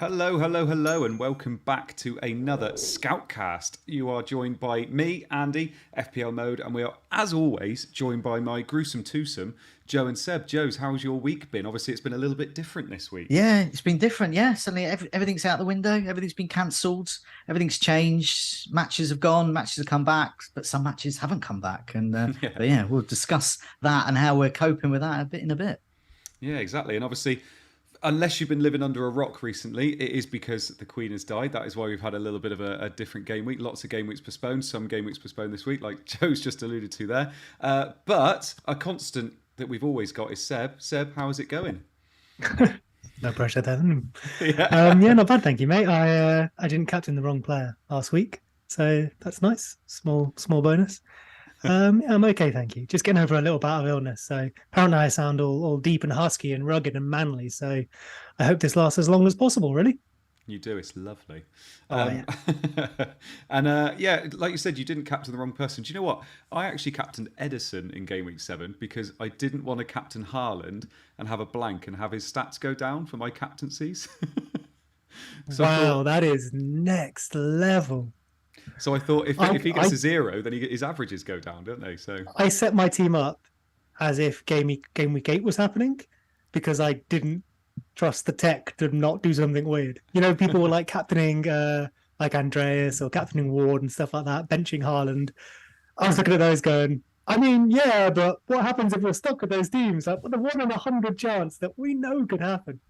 Hello, hello, hello, and welcome back to another Scoutcast. You are joined by me, Andy, FPL mode, and we are, as always, joined by my gruesome twosome, Joe and Seb. Joe's, how's your week been? Obviously, it's been a little bit different this week. Yeah, it's been different. Yeah, suddenly everything's out the window. Everything's been cancelled. Everything's changed. Matches have gone. Matches have come back, but some matches haven't come back. And but yeah, we'll discuss that and how we're coping with that in a bit. Yeah, exactly. And obviously, unless you've been living under a rock recently, it is because the Queen has died. That is why we've had a little bit of a different game week. Lots of game weeks postponed. Some game weeks postponed this week, like Joe's just alluded to there. But a constant that we've always got is Seb. Seb, how is it going? No pressure then. Yeah. Yeah, not bad, thank you, mate. I didn't captain the wrong player last week, so that's nice. Small bonus. Yeah, I'm okay, thank you. Just getting over a little bout of illness. So apparently I sound all deep and husky and rugged and manly. So I hope this lasts as long as possible, really. You do. It's lovely. Yeah. And yeah, like you said, you didn't captain the wrong person. Do you know what? I actually captained Edison in Game Week 7 because I didn't want to captain Haaland and have a blank and have his stats go down for my captaincies. Wow, that is next level. So I thought if he gets a 0, then his averages go down, don't they? So I set my team up as if Game Week 8 was happening because I didn't trust the tech to not do something weird. You know, people were like captaining like Andreas or captaining Ward and stuff like that, benching Haaland. I was looking at those going, I mean, yeah, but what happens if we're stuck with those teams? Like, the 1 in 100 chance that we know could happen.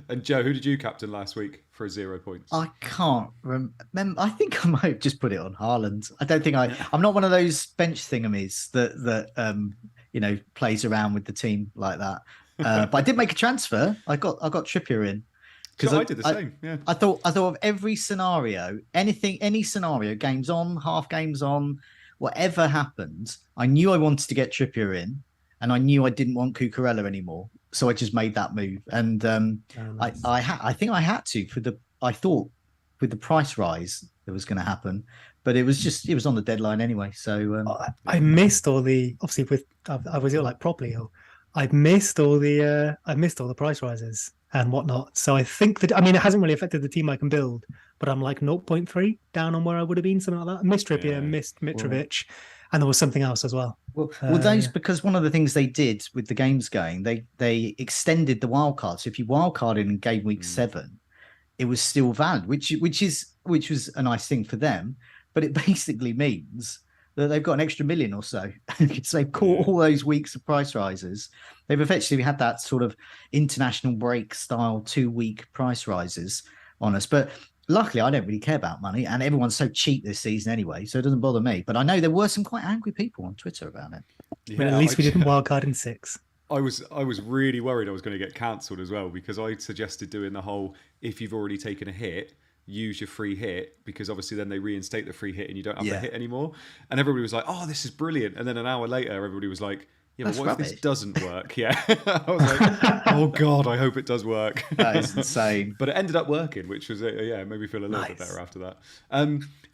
And Joe, who did you captain last week for 0 points? I can't remember. I think I might have just put it on Haaland. I don't think I'm not one of those bench thingamies that plays around with the team like that. But I did make a transfer. I got Trippier in because I did the same. Yeah, I thought of every scenario, any scenario, games on, half games on, whatever happened. I knew I wanted to get Trippier in, and I knew I didn't want Cucurella anymore. So I just made that move, and nice. I think I had to I thought with the price rise that was going to happen, but it was on the deadline anyway. So I missed all the I was ill like properly ill. I missed all the price rises and whatnot. So I think it hasn't really affected the team I can build, but I'm like 0.3 down on where I would have been, something like that. Missed Trippier, missed Mitrovic, and there was something else as well. Because one of the things they did with the games going, they extended the wildcard. So if you wildcarded in Game Week 7, it was still valid, which was a nice thing for them. But it basically means that they've got an extra million or so. So they've caught all those weeks of price rises. They've effectively had that sort of international break style 2-week price rises on us. But luckily, I don't really care about money, and everyone's so cheap this season anyway, so it doesn't bother me. But I know there were some quite angry people on Twitter about it. Yeah, but at least we didn't wildcard in 6. I was really worried I was going to get cancelled as well, because I suggested doing the whole, if you've already taken a hit, use your free hit, because obviously then they reinstate the free hit and you don't have the hit anymore. And everybody was like, oh, this is brilliant. And then an hour later, everybody was like, yeah, but what if this doesn't work? Yeah. I was like, oh God, I hope it does work. That is insane. But it ended up working, which was, it made me feel a little bit better after that.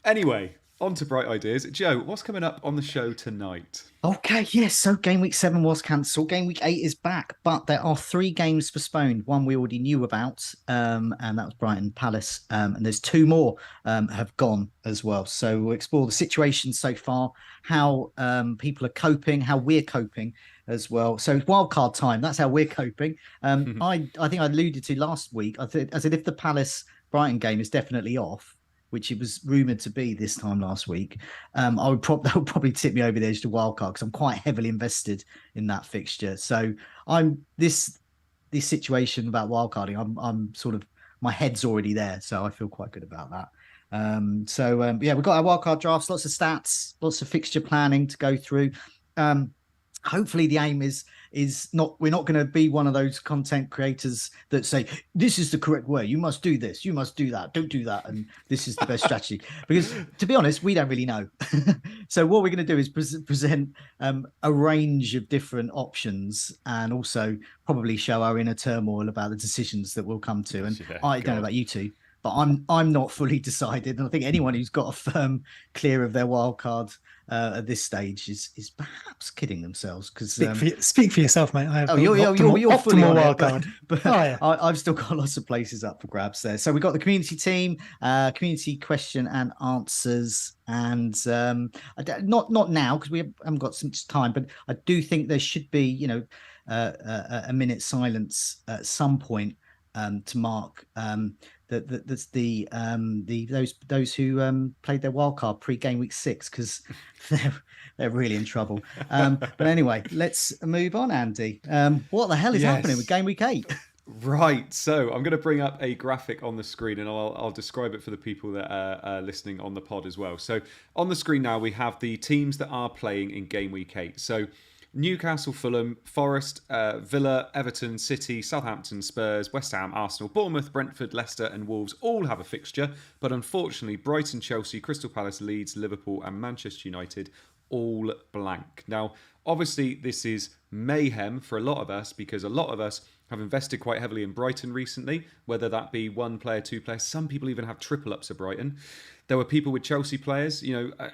Anyway, on to bright ideas. Joe, what's coming up on the show tonight? Okay, yes. So Game Week 7 was cancelled. Game Week 8 is back, but there are 3 games postponed. One we already knew about, and that was Brighton Palace. And there's 2 more have gone as well. So we'll explore the situation so far, how people are coping, how we're coping as well. So it's wildcard time. That's how we're coping. I think I alluded to last week. I said if the Palace Brighton game is definitely off, which it was rumoured to be this time last week, that would probably tip me over the edge to wildcard, because I'm quite heavily invested in that fixture. So I'm this situation about wildcarding. I'm sort of, my head's already there, so I feel quite good about that. Yeah, we've got our wildcard drafts, lots of stats, lots of fixture planning to go through. Hopefully the aim is not, we're not going to be one of those content creators that say, this is the correct way, you must do this, you must do that, don't do that, and this is the best strategy. Because to be honest, we don't really know. So what we're going to do is present a range of different options, and also probably show our inner turmoil about the decisions that we'll come to. And I don't know about you two, but I'm not fully decided. And I think anyone who's got a firm clear of their wild card at this stage is perhaps kidding themselves because speak for yourself, mate. I have you're fully on optimal it, wildcard. But I've still got lots of places up for grabs there. So we've got the community team, community question and answers, and not now because we haven't got so much time, but I do think there should be a minute silence at some point to mark those who played their wildcard pre-game week 6 because they're really in trouble. But anyway, let's move on, Andy. What the hell is happening with game week 8? Right, so I'm going to bring up a graphic on the screen and I'll describe it for the people that are listening on the pod as well. So on the screen now we have the teams that are playing in game week 8. So Newcastle, Fulham, Forest, Villa, Everton, City, Southampton, Spurs, West Ham, Arsenal, Bournemouth, Brentford, Leicester and Wolves all have a fixture. But unfortunately, Brighton, Chelsea, Crystal Palace, Leeds, Liverpool and Manchester United all blank. Now, obviously, this is mayhem for a lot of us because a lot of us have invested quite heavily in Brighton recently, whether that be 1 player, 2 players. Some people even have triple ups of Brighton. There were people with Chelsea players,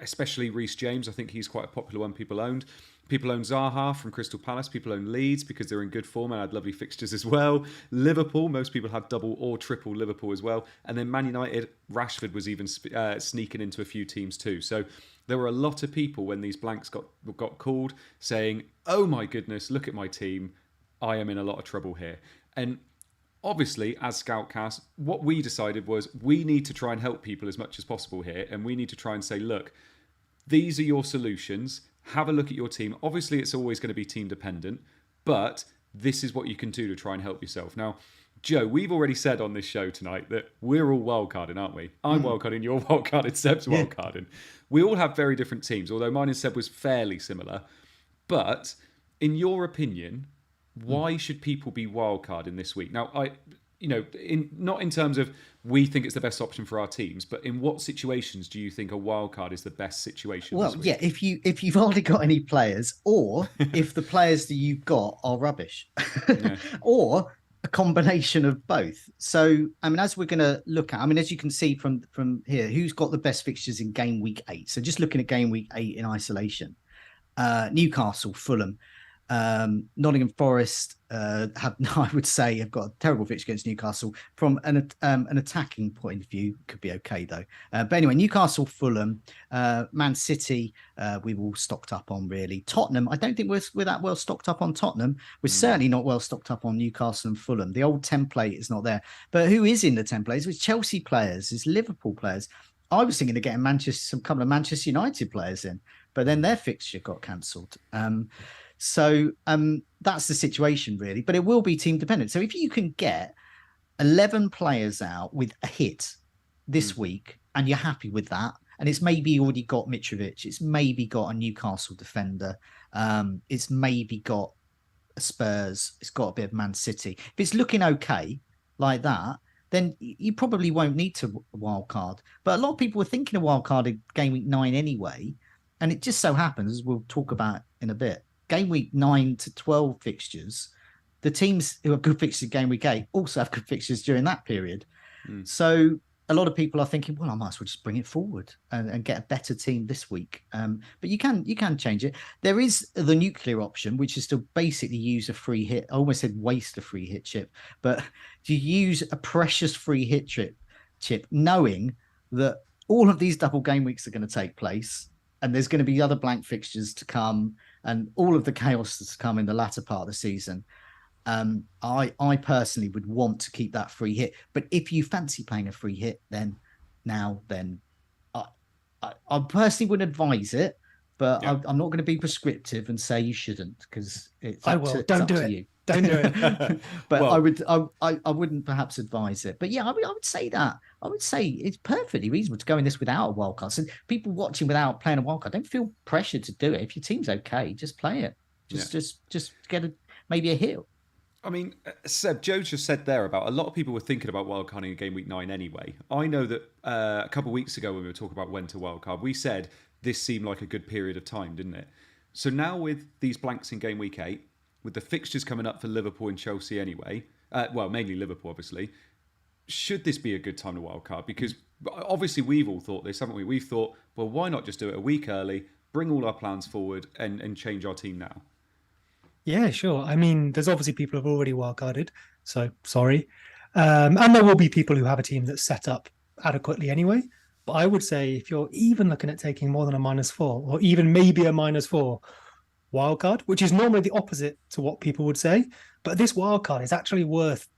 especially Reece James. I think he's quite a popular one people owned. People own Zaha from Crystal Palace. People own Leeds because they're in good form and had lovely fixtures as well. Liverpool, most people had double or triple Liverpool as well. And then Man United, Rashford was even sneaking into a few teams too. So there were a lot of people when these blanks got called saying, oh my goodness, look at my team. I am in a lot of trouble here. And obviously, as Scoutcast, what we decided was we need to try and help people as much as possible here. And we need to try and say, look, these are your solutions. Have a look at your team. Obviously, it's always going to be team dependent, but this is what you can do to try and help yourself. Now, Joe, we've already said on this show tonight that we're all wildcarding, aren't we? I'm wildcarding, you're wildcarding, Seb's wildcarding. We all have very different teams, although mine and Seb was fairly similar. But in your opinion, why should people be wildcarding this week? Now, not in terms of we think it's the best option for our teams, but in what situations do you think a wildcard is the best situation? Well, yeah, if you've hardly got any players, or if the players that you've got are rubbish, or a combination of both. So, I mean, as we're going to look at, as you can see from here, who's got the best fixtures in game week 8? So, just looking at game week 8 in isolation, Newcastle, Fulham. Nottingham Forest have got a terrible fixture against Newcastle. From an attacking point of view, could be okay though. But anyway, Newcastle, Fulham, Man City, we've all stocked up on really. Tottenham, I don't think we're that well stocked up on Tottenham. We're certainly not well stocked up on Newcastle and Fulham. The old template is not there. But who is in the template? It's Chelsea players, it's Liverpool players. I was thinking of getting a couple of Manchester United players in, but then their fixture got cancelled. So that's the situation, really. But it will be team dependent. So if you can get 11 players out with a hit this week and you're happy with that, and it's maybe already got Mitrovic, it's maybe got a Newcastle defender, it's maybe got a Spurs, it's got a bit of Man City. If it's looking okay like that, then you probably won't need to wildcard. But a lot of people were thinking of wildcarding game week 9 anyway. And it just so happens, as we'll talk about in a bit, game week 9 to 12 fixtures, the teams who have good fixtures in game week 8 also have good fixtures during that period. So a lot of people are thinking, well, I might as well just bring it forward and get a better team this week. But you can change it. There is the nuclear option, which is to basically use a free hit. I almost said waste a free hit chip, but to use a precious free hit chip, knowing that all of these double game weeks are going to take place and there's going to be other blank fixtures to come and all of the chaos that's come in the latter part of the season. I personally would want to keep that free hit. But if you fancy playing a free hit, then I personally would advise it. But yeah. I'm not going to be prescriptive and say you shouldn't, because it's I will. Don't do it. Don't do it. But well, I wouldn't perhaps advise it. But yeah, I would say that. I would say it's perfectly reasonable to go in this without a wildcard. So people watching without playing a wildcard, don't feel pressured to do it. If your team's okay, just play it. Just get maybe a hit. I mean, Seb, Joe just said there about a lot of people were thinking about wildcarding in game week 9 anyway. I know that a couple of weeks ago when we were talking about when to wildcard, we said this seemed like a good period of time, didn't it? So now with these blanks in game week 8, with the fixtures coming up for Liverpool and Chelsea anyway, well, mainly Liverpool, obviously, should this be a good time to wildcard? Because obviously we've all thought this, haven't we? We've thought, well, why not just do it a week early? bring all our plans forward and change our team now? Yeah, sure. I mean, there's obviously people who've already wildcarded, so sorry. And there will be people who have a team that's set up adequately anyway. But I would say if you're even looking at taking more than a -4, or even maybe a -4 wildcard, which is normally the opposite to what people would say, but this wildcard is actually worth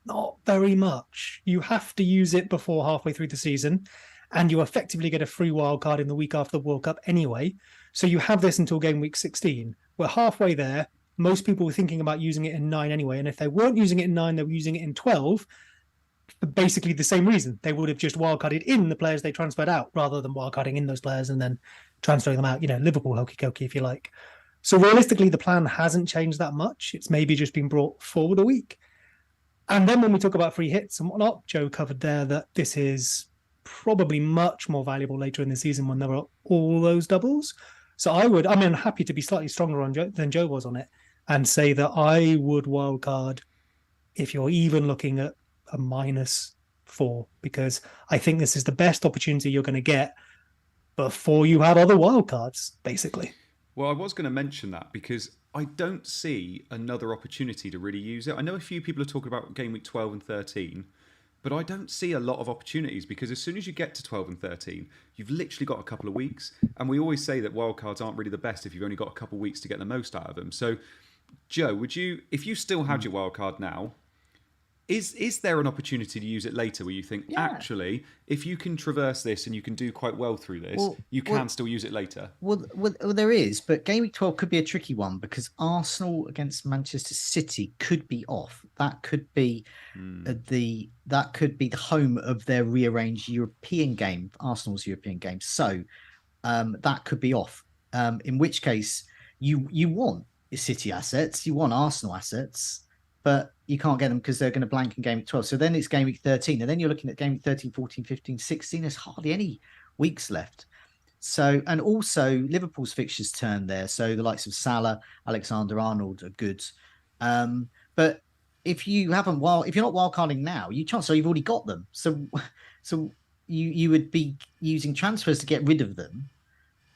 not very much. You have to use it before halfway through the season, and you effectively get a free wildcard in the week after the World Cup anyway. So you have this until game week 16. We're halfway there. Most people were thinking about using it in 9 anyway. And if they weren't using it in 9, they were using it in 12 for basically the same reason. They would have just wildcarded in the players they transferred out rather than wildcarding in those players and then transferring them out. Liverpool hokey cokey, if you like. So realistically, the plan hasn't changed that much. It's maybe just been brought forward a week. And then when we talk about free hits and whatnot, Joe covered there that this is probably much more valuable later in the season when there are all those doubles. So I'm happy to be slightly stronger on than Joe was on it and say that I would wildcard if you're even looking at a -4, because I think this is the best opportunity you're going to get before you have other wildcards, basically. Well, I was going to mention that because I don't see another opportunity to really use it. I know a few people are talking about game week 12 and 13, but I don't see a lot of opportunities because as soon as you get to 12 and 13, you've literally got a couple of weeks. And we always say that wildcards aren't really the best if you've only got a couple of weeks to get the most out of them. So, Joe, if you still had your wildcard now, is there an opportunity to use it later where you think, actually, if you can traverse this and you can do quite well through this, you can still use it later? Well, there is, but game week 12 could be a tricky one because Arsenal against Manchester City could be off. That could be the home of their rearranged European game, Arsenal's European game. So that could be off. In which case, you want City assets, you want Arsenal assets, but you can't get them because they're going to blank in game week 12. So then it's game week 13. And then you're looking at game week 13, 14, 15, 16. There's hardly any weeks left. So, and also Liverpool's fixtures turn there. So the likes of Salah, Alexander-Arnold are good. But if you're not wildcarding now, chances are you've already got them. So you would be using transfers to get rid of them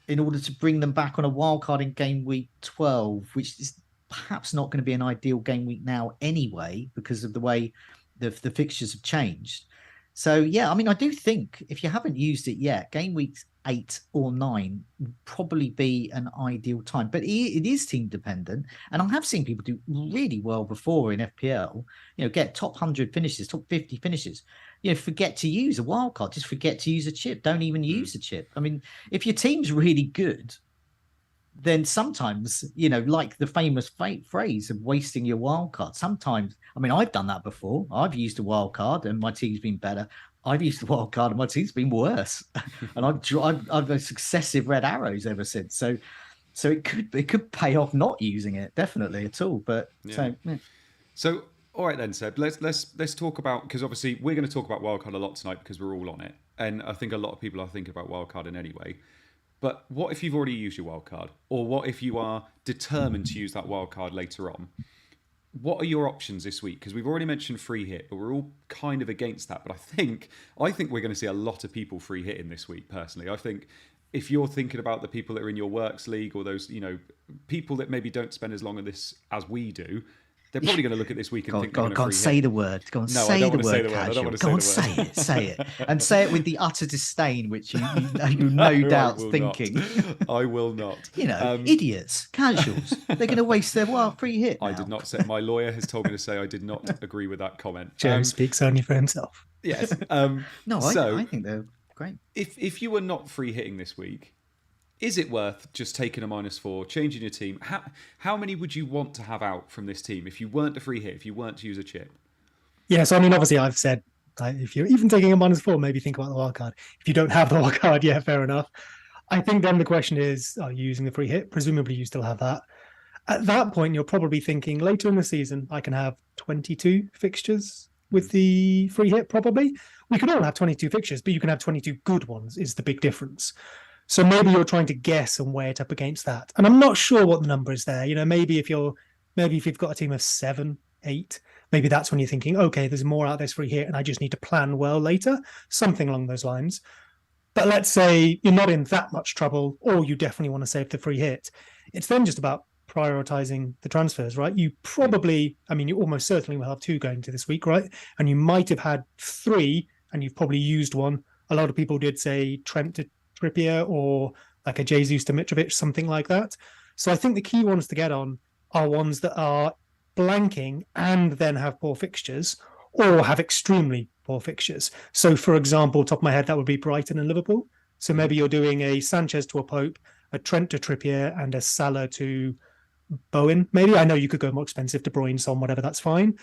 in order to bring them back on a wildcard in game week 12, which is perhaps not going to be an ideal game week now anyway, because of the way the fixtures have changed. So, yeah, I mean, I do think if you haven't used it yet, game weeks 8 or 9 would probably be an ideal time. But it is team dependent. And I have seen people do really well before in FPL, get top 100 finishes, top 50 finishes. Forget to use a wild card, just forget to use a chip. Don't even use a chip. I mean, if your team's really good, then sometimes, like the famous phrase of wasting your wild card. Sometimes, I mean, I've done that before. I've used a wild card and my team's been better. I've used the wild card and my team's been worse. And I've had successive red arrows ever since. So it could pay off not using it, definitely at all. But So all right then, Seb. Let's talk about, because obviously we're going to talk about wildcard a lot tonight because we're all on it, and I think a lot of people are thinking about wildcarding anyway. But what if you've already used your wildcard? Or what if you are determined to use that wildcard later on? What are your options this week? Because we've already mentioned free hit, but we're all kind of against that. But I think we're going to see a lot of people free hitting this week, personally. I think if you're thinking about the people that are in your works league or those, people that maybe don't spend as long on this as we do, they're probably going to look at this week and think, go on, say the word. Go on, say the word, casual. Go on, say it. And say it with the utter disdain, which you no doubt thinking. I will not. Idiots, casuals. They're going to waste their free hit now. I did not say, my lawyer has told me to say I did not agree with that comment. Joe speaks only for himself. Yes. I think they're great. If you were not free hitting this week, is it worth just taking a -4, changing your team? How many would you want to have out from this team if you weren't a free hit, if you weren't to use a chip? Yeah, so I mean, obviously I've said, if you're even taking a -4, maybe think about the wildcard. If you don't have the wildcard, yeah, fair enough. I think then the question is, are you using the free hit? Presumably you still have that. At that point, you're probably thinking later in the season, I can have 22 fixtures with the free hit, probably. We could all have 22 fixtures, but you can have 22 good ones is the big difference. So maybe you're trying to guess and weigh it up against that. And I'm not sure what the number is there. Maybe if you've got a team of 7, 8, maybe that's when you're thinking, okay, there's more out there free hit and I just need to plan well later, something along those lines. But let's say you're not in that much trouble, or you definitely want to save the free hit. It's then just about prioritizing the transfers, right? You probably, I mean, you almost certainly will have 2 going to this week, right? And you might have had 3, and you've probably used one. A lot of people did say Trent to Trippier, or like a Jesus to Mitrovic, something like that. So I think the key ones to get on are ones that are blanking and then have poor fixtures, or have extremely poor fixtures. So, for example, top of my head, that would be Brighton and Liverpool. So maybe you're doing a Sanchez to a Pope, a Trent to Trippier, and a Salah to Bowen. Maybe, I know you could go more expensive, De Bruyne, Son, whatever, that's fine.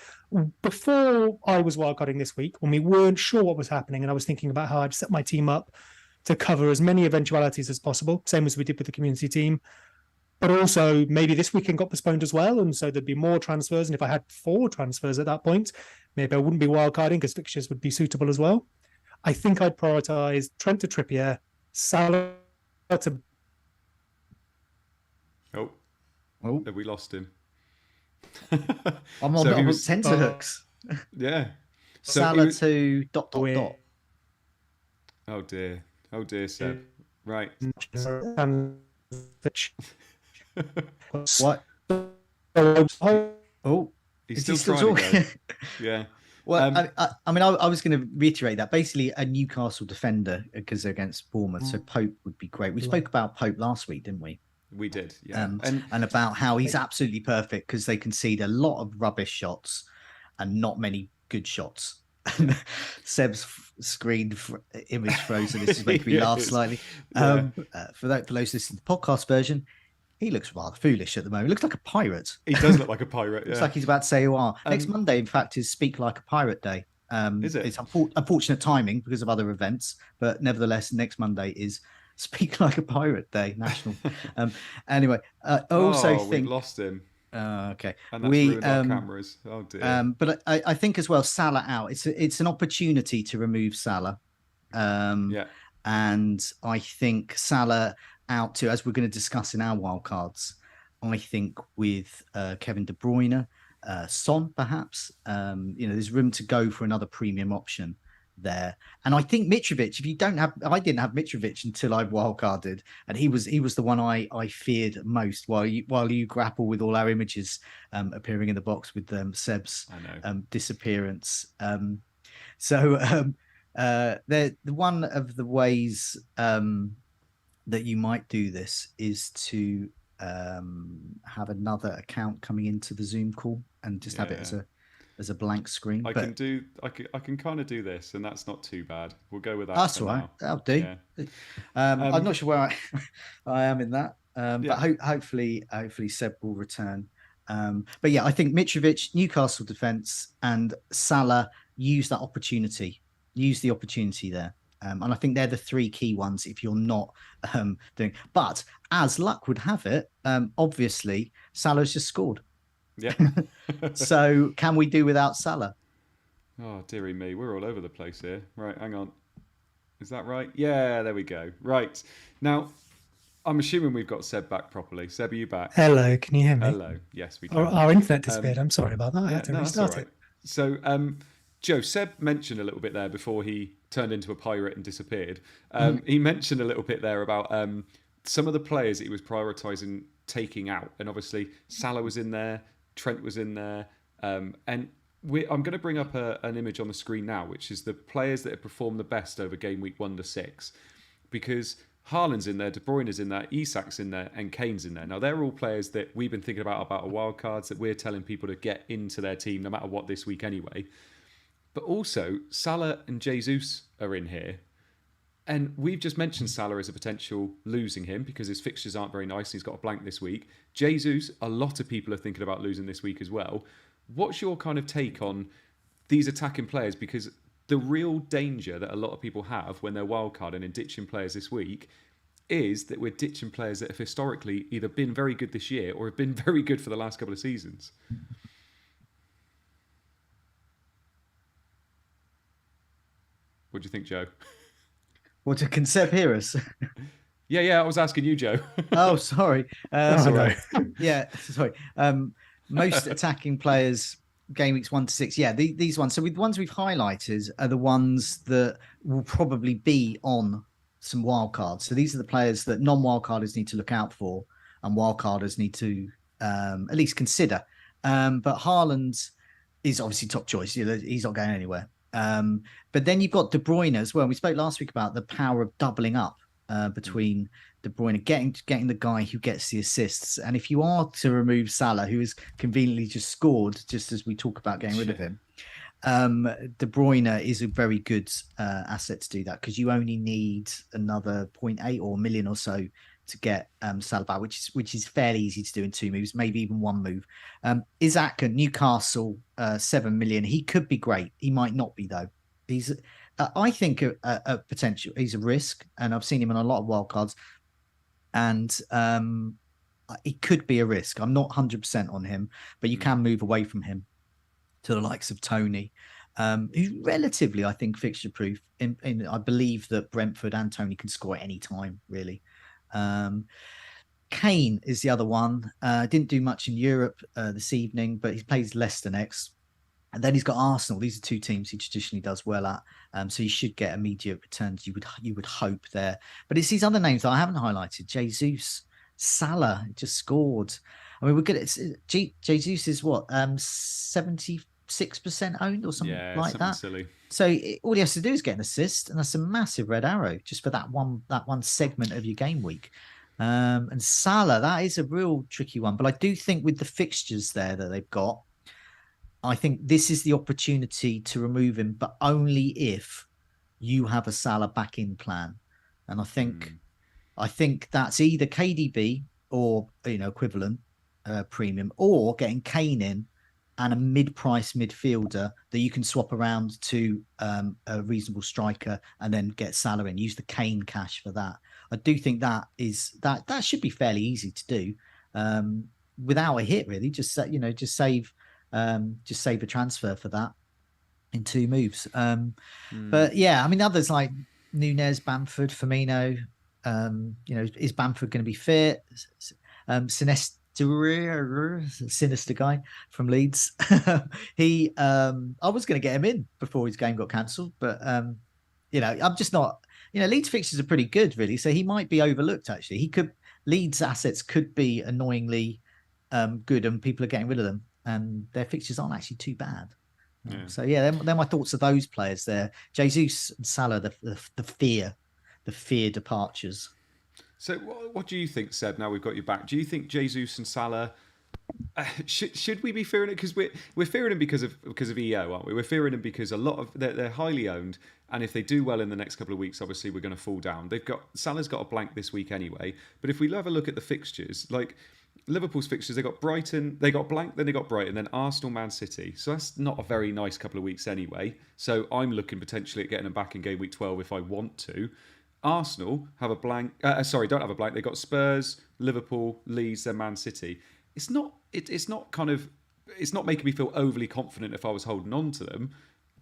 Before I was wildcarding this week, when we weren't sure what was happening, and I was thinking about how I'd set my team up to cover as many eventualities as possible, same as we did with the community team. But also, maybe this weekend got postponed as well, and so there'd be more transfers. And if I had 4 transfers at that point, maybe I wouldn't be wildcarding because fixtures would be suitable as well. I think I'd prioritise Trent to Trippier, Salah to... Oh, have we lost him? I'm on the centre hooks. Yeah. So Salah to ... Oh dear, Seb. Right. What? Oh, he's still talking. Yeah. Well, I mean, I was going to reiterate that. Basically, a Newcastle defender, because they're against Bournemouth, so Pope would be great. We spoke about Pope last week, didn't we? We did, yeah. And about how he's absolutely perfect because they concede a lot of rubbish shots and not many good shots. Seb's screen image frozen. This is making me laugh slightly. For those listening to the podcast version, he looks rather foolish at the moment. He looks like a pirate. He does look like a pirate. Yeah. Looks like he's about to say "you are." Next Monday, in fact, is Speak Like a Pirate Day. Is it? It's unfortunate timing because of other events, but nevertheless, next Monday is Speak Like a Pirate Day, national. Anyway, I also think we've lost him. Okay, and that's ruined our cameras. Oh dear. But I think as well, Salah out. It's an opportunity to remove Salah. Yeah. And I think Salah out too, as we're going to discuss in our wildcards. I think with Kevin De Bruyne, Son perhaps. There's room to go for another premium option there. And I think Mitrovic, I didn't have Mitrovic until I wildcarded, and he was the one I feared most while you grapple with all our images appearing in the box with Seb's disappearance. The one of the ways that you might do this is to have another account coming into the Zoom call and just have it as a blank screen. I can kind of do this, and that's not too bad. We'll go with that. That's all right. That'll do. Yeah. I'm not sure where I am in that, but hopefully Seb will return. But yeah, I think Mitrovic, Newcastle defence, and Salah use the opportunity there. And I think they're the 3 key ones if you're not doing. But as luck would have it, obviously Salah's just scored. Yeah. So can we do without Salah? Oh, dearie me. We're all over the place here. Right, hang on. Is that right? Yeah, there we go. Right. Now, I'm assuming we've got Seb back properly. Seb, are you back? Hello, can you hear me? Hello. Yes, we can. Our internet disappeared. I'm sorry about that. I had to restart it. So, Joe, Seb mentioned a little bit there before he turned into a pirate and disappeared. He mentioned a little bit there about some of the players that he was prioritising taking out. And obviously, Salah was in there, Trent was in there. And I'm going to bring up an image on the screen now, which is the players that have performed the best over game week 1 to 6. Because Haaland's in there, De Bruyne is in there, Isak's in there, and Kane's in there. Now, they're all players that we've been thinking about our wildcards, that we're telling people to get into their team no matter what this week anyway. But also, Salah and Jesus are in here. And we've just mentioned Salah as a potential losing him because his fixtures aren't very nice. He's got a blank this week. Jesus, a lot of people are thinking about losing this week as well. What's your kind of take on these attacking players? Because the real danger that a lot of people have when they're wildcarding and ditching players this week is that we're ditching players that have historically either been very good this year or have been very good for the last couple of seasons. What do you think, Joe? What, can Seb hear us? Yeah, I was asking you, Joe. Oh, sorry. Sorry. Yeah, sorry. Most attacking players, game weeks 1 to 6. Yeah, these ones. So with the ones we've highlighted are the ones that will probably be on some wildcards. So these are the players that non-wildcarders need to look out for, and wildcarders need to at least consider. But Haaland is obviously top choice. He's not going anywhere. But then you've got De Bruyne as well. We spoke last week about the power of doubling up between De Bruyne, getting the guy who gets the assists. And if you are to remove Salah, who has conveniently just scored, just as we talk about getting rid of him, De Bruyne is a very good asset to do that, because you only need another 0.8 or million or so to get Salah back, which is fairly easy to do in 2 moves, maybe even 1 move. Isaac at Newcastle, 7 million. He could be great. He might not be though. He's, I think, a potential. He's a risk, and I've seen him in a lot of wildcards, and it could be a risk. I'm not 100% on him, but you can move away from him to the likes of Tony, who's relatively, I think, fixture proof. I believe that Brentford and Tony can score at any time, really. Kane is the other one. Didn't do much in Europe this evening, but he plays Leicester next. And then he's got Arsenal. These are 2 teams he traditionally does well at. So he should get immediate returns, you would hope there. But it's these other names that I haven't highlighted. Jesus, Salah just scored. I mean, we're good at Jesus is what, 76% owned or something like something that. Silly. So all he has to do is get an assist, and that's a massive red arrow just for that one segment of your game week. And Salah, that is a real tricky one. But I do think with the fixtures there that they've got, I think this is the opportunity to remove him, but only if you have a Salah back-in plan. And I think that's either KDB or equivalent premium, or getting Kane in and a mid-price midfielder that you can swap around to a reasonable striker and then get Salah in. Use the Kane cash for that. I do think that should be fairly easy to do without a hit, really. Just save a transfer for that in 2 moves. But yeah, I mean, others like Nunez, Bamford, Firmino. Is Bamford going to be fit? Sinister guy from Leeds. I was going to get him in before his game got cancelled, but I'm just not. Leeds fixtures are pretty good, really. So he might be overlooked. Actually, Leeds assets could be annoyingly good, and people are getting rid of them, and their fixtures aren't actually too bad. Yeah. So yeah, they're my thoughts of those players there. Jesus and Salah, the fear departures. So what do you think, Seb, now we've got you back? Do you think Jesus and Salah, should we be fearing it? Because we're fearing them because of EO, aren't we? We're fearing them because a lot of they're highly owned, and if they do well in the next couple of weeks, obviously we're going to fall down. Salah's got a blank this week anyway, but if we have a look at the fixtures, like Liverpool's fixtures, they got Brighton, they got blank, then they got Brighton, then Arsenal, Man City. So that's not a very nice couple of weeks anyway. So I'm looking potentially at getting them back in game week 12 if I want to. Arsenal have a blank. Don't have a blank. They got Spurs, Liverpool, Leeds, then Man City. It's not making me feel overly confident if I was holding on to them.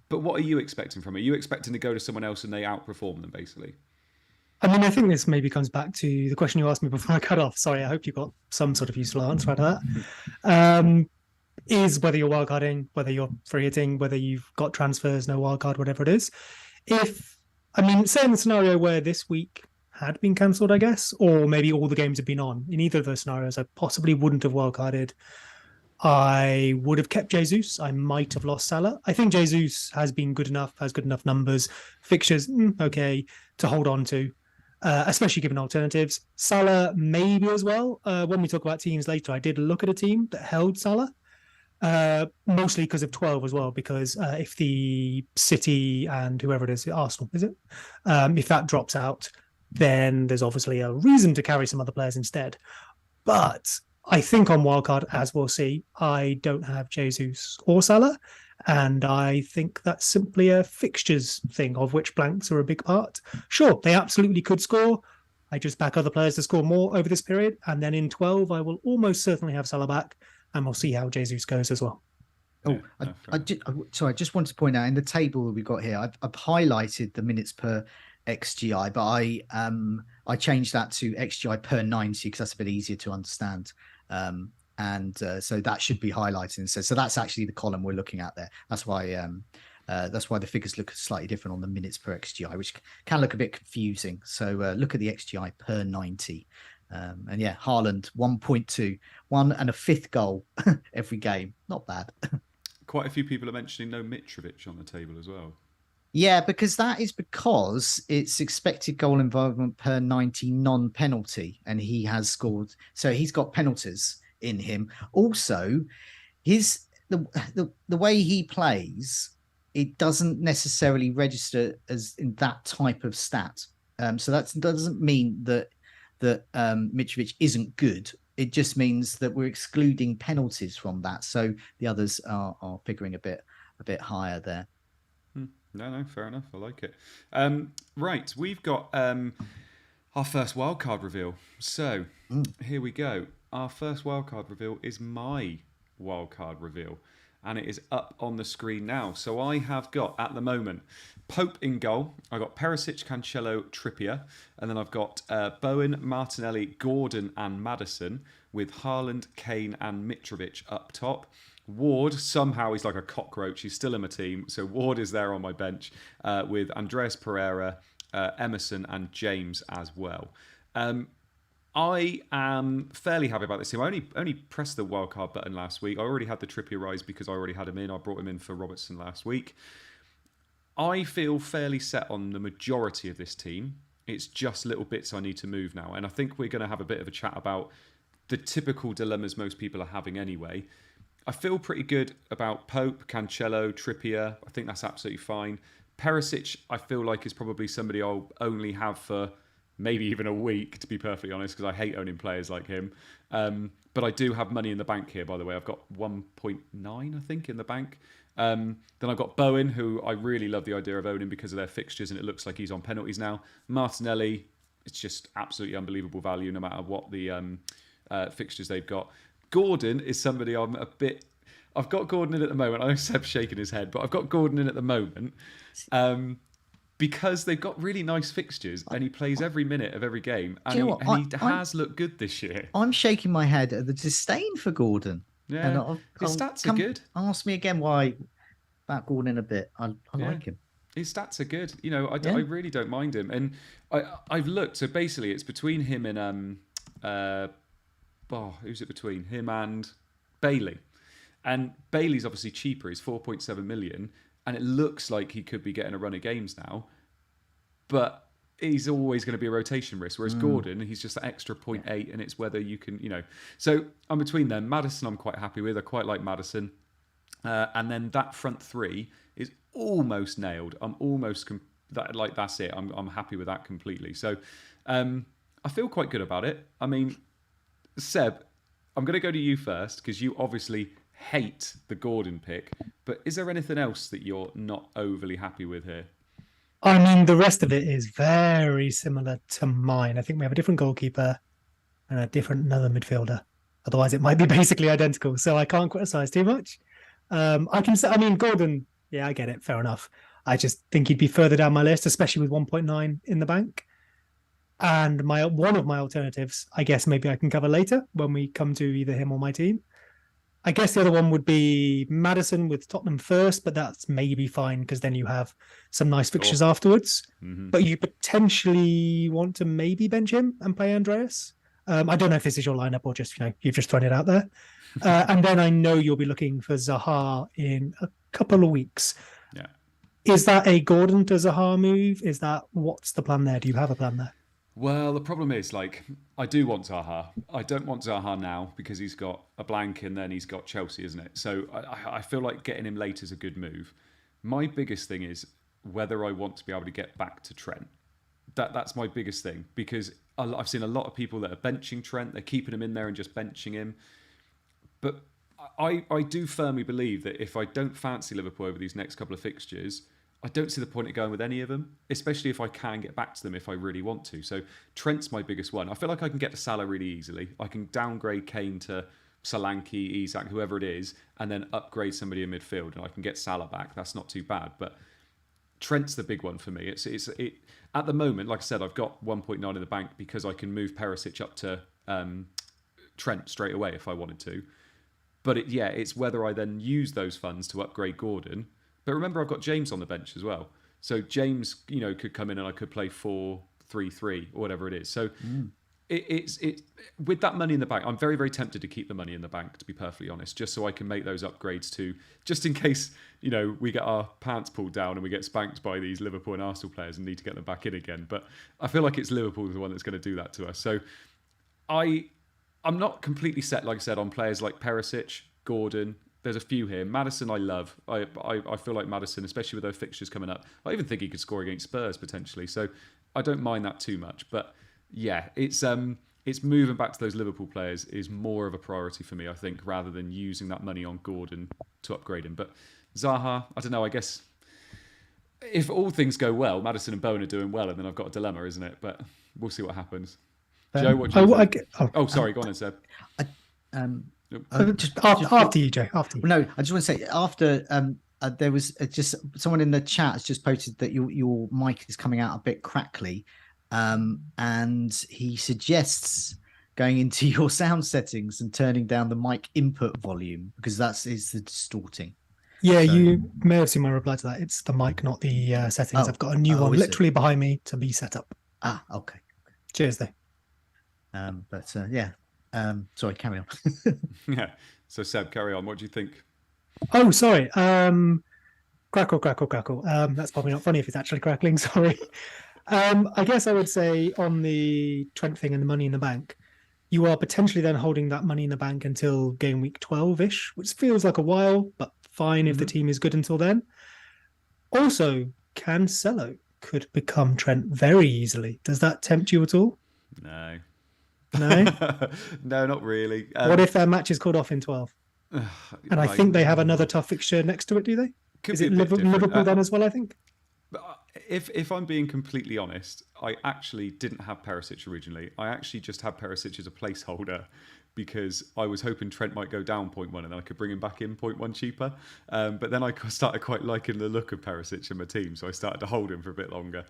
But what are you expecting from it? Are you expecting to go to someone else and they outperform them, basically? I mean, I think this maybe comes back to the question you asked me before I cut off. Sorry, I hope you got some sort of useful answer out of that. Is whether you're wildcarding, whether you're free hitting, whether you've got transfers, no wildcard, whatever it is. Say in the scenario where this week had been cancelled, I guess, or maybe all the games have been on. In either of those scenarios, I possibly wouldn't have wildcarded. I would have kept Jesus. I might have lost Salah. I think Jesus has been good enough, has good enough numbers, fixtures, okay, to hold on to, especially given alternatives. Salah, maybe as well. When we talk about teams later, I did look at a team that held Salah. Mostly because of 12 as well, because if the City and whoever it is, Arsenal, is it? If that drops out, then there's obviously a reason to carry some other players instead. But I think on wildcard, as we'll see, I don't have Jesus or Salah, and I think that's simply a fixtures thing, of which blanks are a big part. Sure, they absolutely could score. I just back other players to score more over this period, and then in 12, I will almost certainly have Salah back. And we'll see how Jesus goes as well. I just wanted to point out in the table that we've got here, I've highlighted the minutes per XGI, but I changed that to XGI per 90 because that's a bit easier to understand. So that should be highlighted. So that's actually the column we're looking at there. That's why That's why the figures look slightly different on the minutes per XGI, which can look a bit confusing. So look at the XGI per 90. And yeah, Haaland 1.2, 1 and a fifth goal every game. Not bad. Quite a few people are mentioning no Mitrovic on the table as well. Yeah, because it's expected goal involvement per 90 non-penalty, and he has scored. So he's got penalties in him. Also, the way he plays, it doesn't necessarily register as in that type of stat. So that doesn't mean that Mitrovic isn't good. It just means that we're excluding penalties from that. So the others are figuring a bit higher there. No, fair enough. I like it. Right, we've got our first wildcard reveal. So here we go. Our first wildcard reveal is my wildcard reveal, and it is up on the screen now. So I have got, at the moment, Pope in goal. I've got Perisic, Cancelo, Trippier, and then I've got Bowen, Martinelli, Gordon, and Maddison, with Haaland, Kane, and Mitrovic up top. Ward, somehow he's like a cockroach. He's still in my team. So Ward is there on my bench with Andreas Pereira, Emerson, and James as well. I am fairly happy about this team. I only pressed the wildcard button last week. I already had the Trippier rise because I already had him in. I brought him in for Robertson last week. I feel fairly set on the majority of this team. It's just little bits I need to move now. And I think we're going to have a bit of a chat about the typical dilemmas most people are having anyway. I feel pretty good about Pope, Cancelo, Trippier. I think that's absolutely fine. Perisic, I feel like, is probably somebody I'll only have for maybe even a week, to be perfectly honest, because I hate owning players like him. But I do have money in the bank here, by the way. I've got 1.9, I think, in the bank. Then I've got Bowen, who I really love the idea of owning because of their fixtures, and it looks like he's on penalties now. Martinelli, it's just absolutely unbelievable value no matter what the fixtures they've got. Gordon is somebody I've got Gordon in at the moment. I know Seb's shaking his head, but I've got Gordon in at the moment because they've got really nice fixtures and he plays every minute of every game. And he has looked good this year. I'm shaking my head at the disdain for Gordon. Yeah, his stats are good. Ask me again why about Gordon a bit. I like him. His stats are good. You know, I really don't mind him. And I've looked. So basically, it's between him and who's it between? Him and Bailey. And Bailey's obviously cheaper. He's 4.7 million. And it looks like he could be getting a run of games now. But he's always going to be a rotation risk. Whereas Gordon, he's just an extra 0.8. And it's whether you can, So I'm between them. Maddison I'm quite happy with. I quite like Maddison. And then that front three is almost nailed. I'm almost... that's it. I'm happy with that completely. So I feel quite good about it. I mean... Seb, I'm going to go to you first because you obviously hate the Gordon pick. But is there anything else that you're not overly happy with here? I mean, the rest of it is very similar to mine. I think we have a different goalkeeper and another midfielder. Otherwise, it might be basically identical. So I can't criticize too much. Gordon, yeah, I get it. Fair enough. I just think he'd be further down my list, especially with 1.9 in the bank. And one of my alternatives, I guess maybe I can cover later when we come to either him or my team. I guess the other one would be Maddison with Tottenham first, but that's maybe fine because then you have some nice fixtures afterwards. Mm-hmm. But you potentially want to maybe bench him and play Andreas. I don't know if this is your lineup or just, you've just thrown it out there. And then I know you'll be looking for Zaha in a couple of weeks. Yeah. Is that a Gordon to Zaha move? What's the plan there? Do you have a plan there? Well, the problem is, I do want Zaha. I don't want Zaha now because he's got a blank and then he's got Chelsea, isn't it? So I feel like getting him late is a good move. My biggest thing is whether I want to be able to get back to Trent. That's my biggest thing because I've seen a lot of people that are benching Trent. They're keeping him in there and just benching him. But I do firmly believe that if I don't fancy Liverpool over these next couple of fixtures, I don't see the point of going with any of them, especially if I can get back to them if I really want to. So Trent's my biggest one. I feel like I can get to Salah really easily. I can downgrade Kane to Solanke, Isak, whoever it is, and then upgrade somebody in midfield, and I can get Salah back. That's not too bad. But Trent's the big one for me. It's at the moment, like I said, I've got 1.9 in the bank because I can move Perisic up to Trent straight away if I wanted to. But it's whether I then use those funds to upgrade Gordon But remember, I've got James on the bench as well. So James, could come in and I could play 4-3-3 or whatever it is. So it's with that money in the bank, I'm very, very tempted to keep the money in the bank, to be perfectly honest, just so I can make those upgrades too, just in case, we get our pants pulled down and we get spanked by these Liverpool and Arsenal players and need to get them back in again. But I feel like it's Liverpool the one that's going to do that to us. So I'm not completely set, like I said, on players like Perisic, Gordon. There's a few here. Maddison I love. I feel like Maddison, especially with those fixtures coming up, I even think he could score against Spurs potentially. So I don't mind that too much. But yeah, it's moving back to those Liverpool players is more of a priority for me, I think, rather than using that money on Gordon to upgrade him. But Zaha, I don't know, I guess if all things go well, Maddison and Bowen are doing well, and then I've got a dilemma, isn't it? But we'll see what happens. Joe, what do you think? Sorry, go on then, Seb. Just after you, Joe. After you. No, I just want to say after there was just someone in the chat has just posted that your mic is coming out a bit crackly, and he suggests going into your sound settings and turning down the mic input volume because is the distorting. Yeah, so, you may have seen my reply to that. It's the mic, not the settings. I've got a new one literally behind me to be set up. Okay. Cheers, though. Sorry, carry on. Yeah. So Seb, carry on. What do you think? Oh, sorry. Crackle. That's probably not funny if it's actually crackling. Sorry. I guess I would say on the Trent thing and the money in the bank, you are potentially then holding that money in the bank until game week 12-ish, which feels like a while, but fine if the team is good until then. Also, Cancelo could become Trent very easily. Does that tempt you at all? No. No? No, not really. What if their match is called off in 12? And I think they have another tough fixture next to it, do they? Is it Liverpool then as well, I think? If I'm being completely honest, I actually didn't have Perisic originally. I actually just had Perisic as a placeholder because I was hoping Trent might go down 0.1 and then I could bring him back in 0.1 cheaper. But then I started quite liking the look of Perisic in my team, so I started to hold him for a bit longer.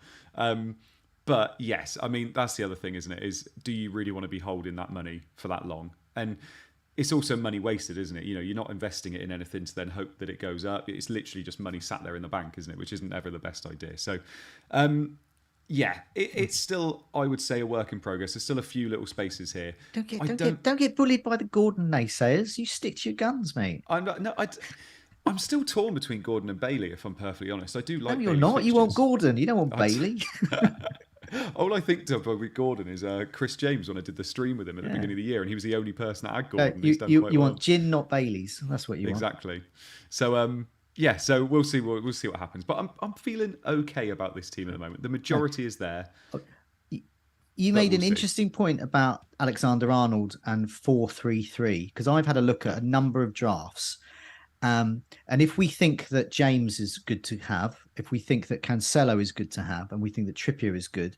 But yes, I mean, that's the other thing, isn't it? Is do you really want to be holding that money for that long? And it's also money wasted, isn't it? You're not investing it in anything to then hope that it goes up. It's literally just money sat there in the bank, isn't it? Which isn't ever the best idea. So, it's still, I would say, a work in progress. There's still a few little spaces here. Don't get bullied by the Gordon naysayers. You stick to your guns, mate. I'm still torn between Gordon and Bailey, if I'm perfectly honest. I do like. No, you're not. Fixtures. You want Gordon. You don't want Bailey. All I think of with Gordon is Chris James when I did the stream with him at the beginning of the year, and he was the only person that had Gordon. You want gin, not Baileys. That's what you want. Exactly. So so we'll see. We'll see what happens. But I'm feeling okay about this team at the moment. The majority is there. You made an interesting point about Alexander-Arnold and 4-3-3 because I've had a look at a number of drafts. And if we think that James is good to have, if we think that Cancelo is good to have, and we think that Trippier is good,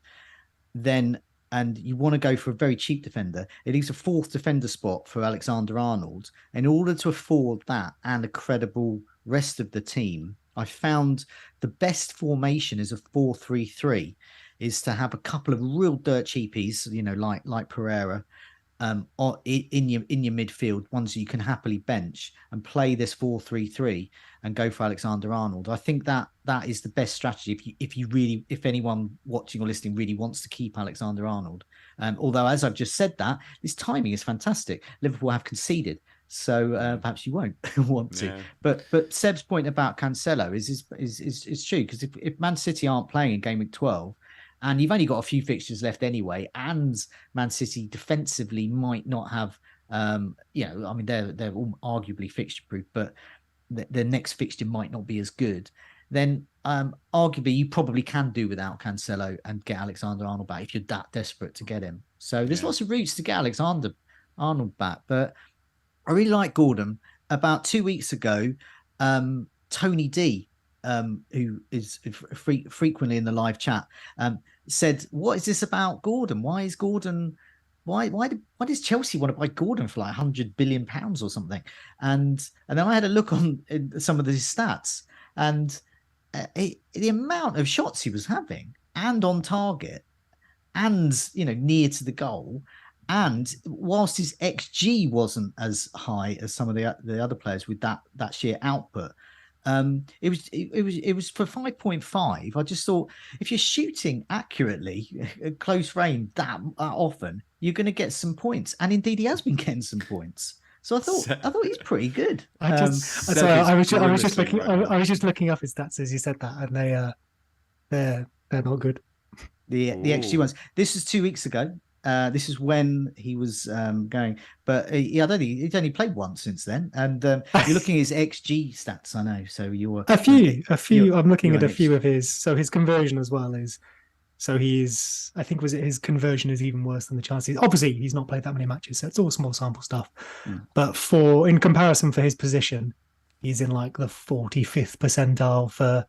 then, and you want to go for a very cheap defender, it leaves a fourth defender spot for Alexander-Arnold. In order to afford that and a credible rest of the team, I found the best formation is a 4-3-3, is to have a couple of real dirt cheapies, like Pereira, in your midfield, ones you can happily bench and play this 4-3-3 and go for Alexander-Arnold. I think that is the best strategy if anyone watching or listening really wants to keep Alexander-Arnold. Although, as I've just said, that this timing is fantastic. Liverpool have conceded, so perhaps you won't want to. Yeah. But Seb's point about Cancelo is true, because if Man City aren't playing in Game Week 12. And you've only got a few fixtures left anyway, and Man City defensively might not have, they're all arguably fixture-proof, but the next fixture might not be as good. Then arguably you probably can do without Cancelo and get Alexander-Arnold back if you're that desperate to get him. So there's lots of routes to get Alexander-Arnold back. But I really like Gordon. About 2 weeks ago, Tony D, who is frequently in the live chat, said, "What is this about Gordon? Why is Gordon? Why does Chelsea want to buy Gordon for like £100 billion or something?" And then I had a look on some of his stats, and the amount of shots he was having, and on target, and near to the goal, and whilst his XG wasn't as high as some of the other players with that sheer output. It was for 5.5. I just thought if you're shooting accurately at close range that often, you're going to get some points, and indeed he has been getting some points. So I thought he's pretty good. I was just looking up his stats as you said that, and they're not good. The XG ones. This was 2 weeks ago. This is when he was going, but I don't think he's only played once since then. And you're looking at his XG stats, I know. So you're a few. I'm looking at a few of his. So his conversion as well is. So he's. I think his conversion is even worse than the chances. Obviously, he's not played that many matches, so it's all small sample stuff. But in comparison for his position, he's in like the 45th percentile for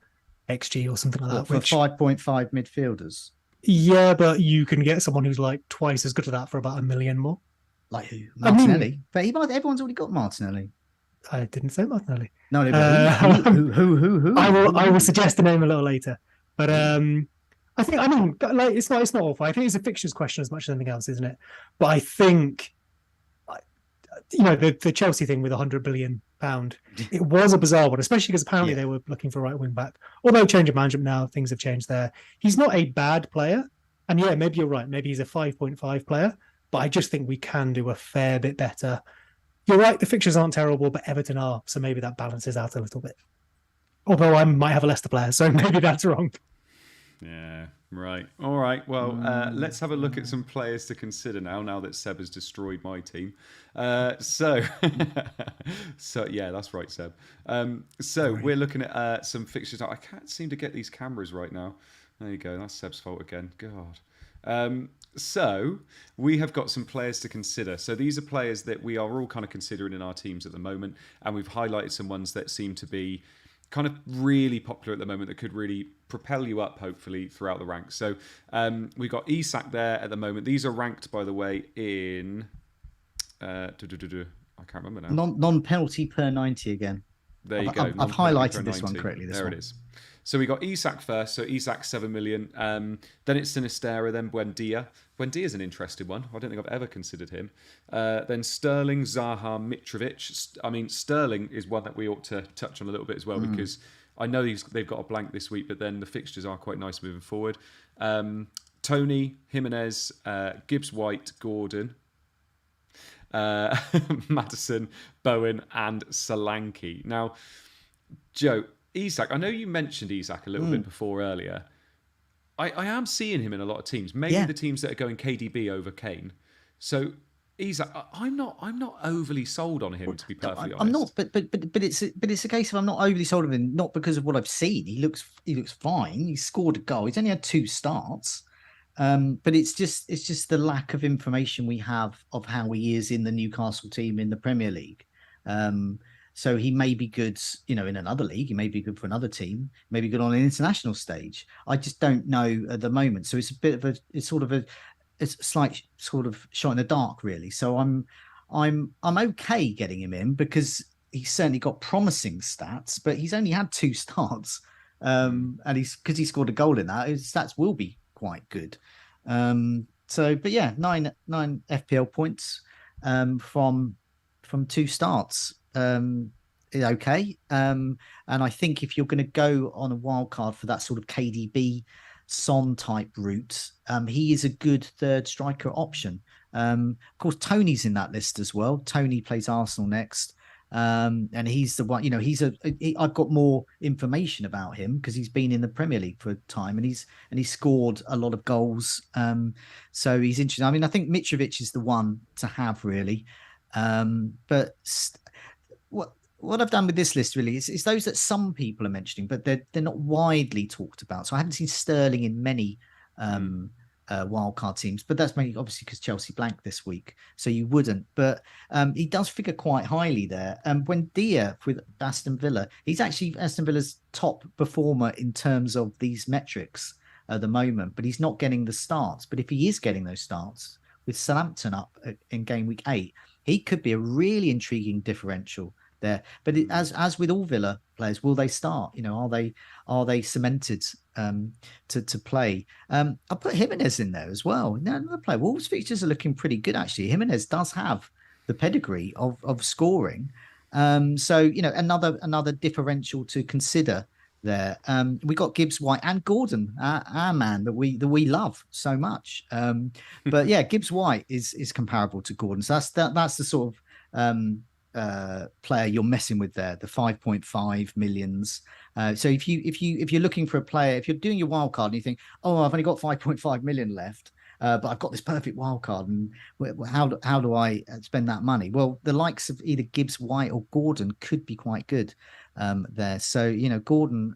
XG or something like that. For 5.5 midfielders. Yeah, but you can get someone who's like twice as good at that for about $1 million more. Like who? Martinelli. But everyone's already got Martinelli. I didn't say Martinelli. No, who? I will suggest the name a little later. But it's not awful. I think it's a fixtures question as much as anything else, isn't it? But I think the Chelsea thing with £100 billion, it was a bizarre one, especially because apparently they were looking for a right wing back. Although change of management now, things have changed there. He's not a bad player, and maybe you're right. Maybe he's a 5.5 player, but I just think we can do a fair bit better. You're right, the fixtures aren't terrible, but Everton are, so maybe that balances out a little bit. Although I might have a Leicester player, so maybe that's wrong. Yeah, right. All right. Well, let's have a look at some players to consider now that Seb has destroyed my team. So yeah, that's right, Seb. We're looking at some fixtures. I can't seem to get these cameras right now. There you go. That's Seb's fault again. God. So we have got some players to consider. So these are players that we are all kind of considering in our teams at the moment, and we've highlighted some ones that seem to be kind of really popular at the moment that could really propel you up, hopefully, throughout the ranks. So we've got Isak there at the moment. These are ranked, by the way, in... I can't remember now. Non-penalty per 90 again. There you go. I've highlighted this one correctly. There it is. So we got Isak first. So Isak, 7 million. Then it's Sinistera, then Buendia. Buendia's an interesting one. I don't think I've ever considered him. Then Sterling, Zaha, Mitrovic. I mean, Sterling is one that we ought to touch on a little bit as well, because I know they've got a blank this week, but then the fixtures are quite nice moving forward. Tony, Jimenez, Gibbs-White, Gordon, Maddison, Bowen, and Solanke. Now, Joe, Isak, I know you mentioned Isak a little bit before earlier. I am seeing him in a lot of teams, mainly the teams that are going KDB over Kane. So Isak, I'm not overly sold on him, to be perfectly honest. I'm not, but it's a case of I'm not overly sold on him, not because of what I've seen. He looks fine. He scored a goal. He's only had 2 starts. But it's just the lack of information we have of how he is in the Newcastle team in the Premier League. So he may be good, in another league. He may be good for another team. Maybe good on an international stage. I just don't know at the moment. So it's a slight sort of shot in the dark, really. So I'm okay getting him in because he's certainly got promising stats, but he's only had 2 starts, and because he scored a goal in that, his stats will be quite good. But yeah, 9 FPL points from 2 starts. Okay. And I think if you're going to go on a wild card for that sort of KDB Son type route, he is a good third striker option. Of course, Tony's in that list as well. Tony plays Arsenal next. And he's the one, I've got more information about him because he's been in the Premier League for a time and he scored a lot of goals. So he's interesting. I mean, I think Mitrovic is the one to have really. But what I've done with this list really is those that some people are mentioning, but they're not widely talked about. So I haven't seen Sterling in many wildcard teams, but that's mainly obviously because Chelsea blanked this week, so you wouldn't. But he does figure quite highly there. Buendia with Aston Villa, he's actually Aston Villa's top performer in terms of these metrics at the moment, but he's not getting the starts. But if he is getting those starts with Southampton up in Gameweek 8, he could be a really intriguing differential there. But as with all Villa players, will they start? Are they cemented to play? I'll put Jimenez in there as well. Another player. Wolves fixtures are looking pretty good actually. Jimenez does have the pedigree of scoring. So another differential to consider there. We got Gibbs White and Gordon, our man that we love so much. But yeah, Gibbs White is comparable to Gordon. So that's the sort of player you're messing with there, the 5.5 millions. So if you're looking for a player, if you're doing your wild card and you think, oh, I've only got 5.5 million left, but I've got this perfect wild card, and how do I spend that money? Well, the likes of either Gibbs White or Gordon could be quite good there. So Gordon,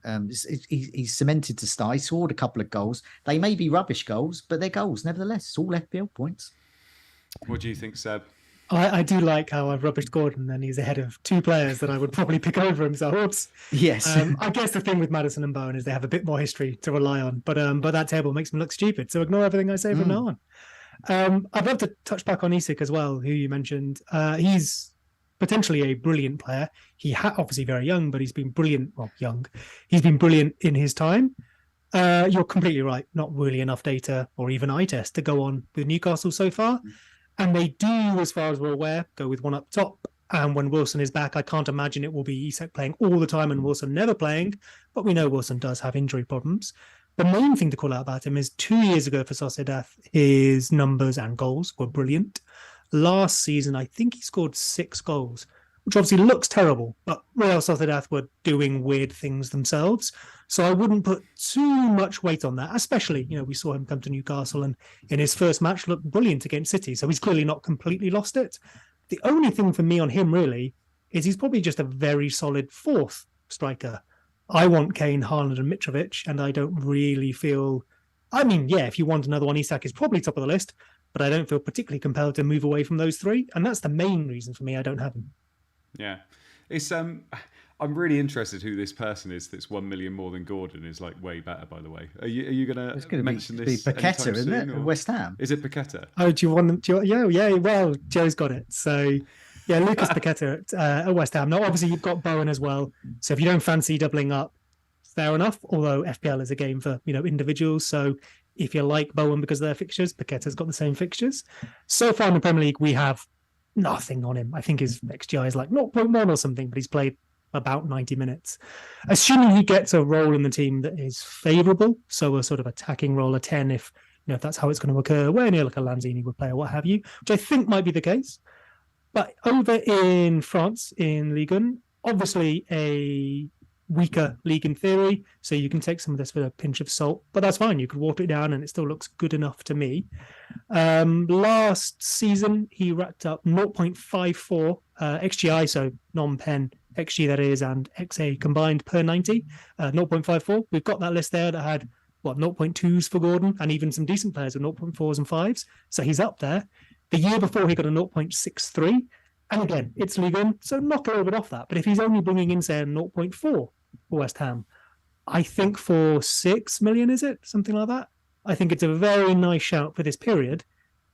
he's cemented to start. He scored a couple of goals. They may be rubbish goals, but they're goals nevertheless. It's all FPL points. What do you think, Seb? I do like how I've rubbished Gordon, and he's ahead of two players that I would probably pick over him. So yes, I guess the thing with Maddison and Bowen is they have a bit more history to rely on, but that table makes me look stupid. So ignore everything I say from now on. I'd love to touch back on Isak as well, who you mentioned. He's potentially a brilliant player. He obviously very young, but he's been brilliant. Well, young, he's been brilliant in his time. You're completely right. Not really enough data or even eye test to go on with Newcastle so far. And they do, as far as we're aware, go with one up top. And when Wilson is back, I can't imagine it will be Isak playing all the time and Wilson never playing. But we know Wilson does have injury problems. The main thing to call out about him is 2 years ago for Sociedad, his numbers and goals were brilliant. Last season, I think he scored 6 goals, which obviously looks terrible. But Real Sociedad were doing weird things themselves. So I wouldn't put too much weight on that, especially, we saw him come to Newcastle and in his first match looked brilliant against City. So he's clearly not completely lost it. The only thing for me on him really is he's probably just a very solid 4th striker. I want Kane, Haaland and Mitrovic, and I don't really feel... if you want another one, Isak is probably top of the list, but I don't feel particularly compelled to move away from those 3. And that's the main reason for me I don't have him. Yeah. It's... I'm really interested who this person is that's 1 million more than Gordon is way better, by the way. Are you going to mention this? It's Paqueta, isn't it? West Ham. Is it Paqueta? Oh, do you want them? Yeah. Well, Joe's got it. So, yeah, Lucas Paqueta at West Ham. Now, obviously, you've got Bowen as well. So if you don't fancy doubling up, fair enough. Although FPL is a game for individuals. So if you like Bowen because of their fixtures, Paqueta's got the same fixtures. So far in the Premier League, we have nothing on him. I think his XGI is 0.1 or something, but he's played about 90 minutes. Assuming he gets a role in the team that is favourable, so a sort of attacking role, a 10, if that's how it's going to occur, where near a Lanzini would play or what have you, which I think might be the case. But over in France, in Ligue 1, obviously a weaker league in theory, so you can take some of this with a pinch of salt, but that's fine. You could water it down and it still looks good enough to me. Last season, he racked up 0.54 XGI, so non-pen XG that is, and XA combined per 90, 0.54. We've got that list there that had 0.2s for Gordon, and even some decent players with 0.4s and 5s. So he's up there. The year before he got a 0.63, and again, it's Ligue 1, so knock a little bit off that. But if he's only bringing in, say, a 0.4 for West Ham, I think for 6 million, is it? Something like that. I think it's a very nice shout for this period.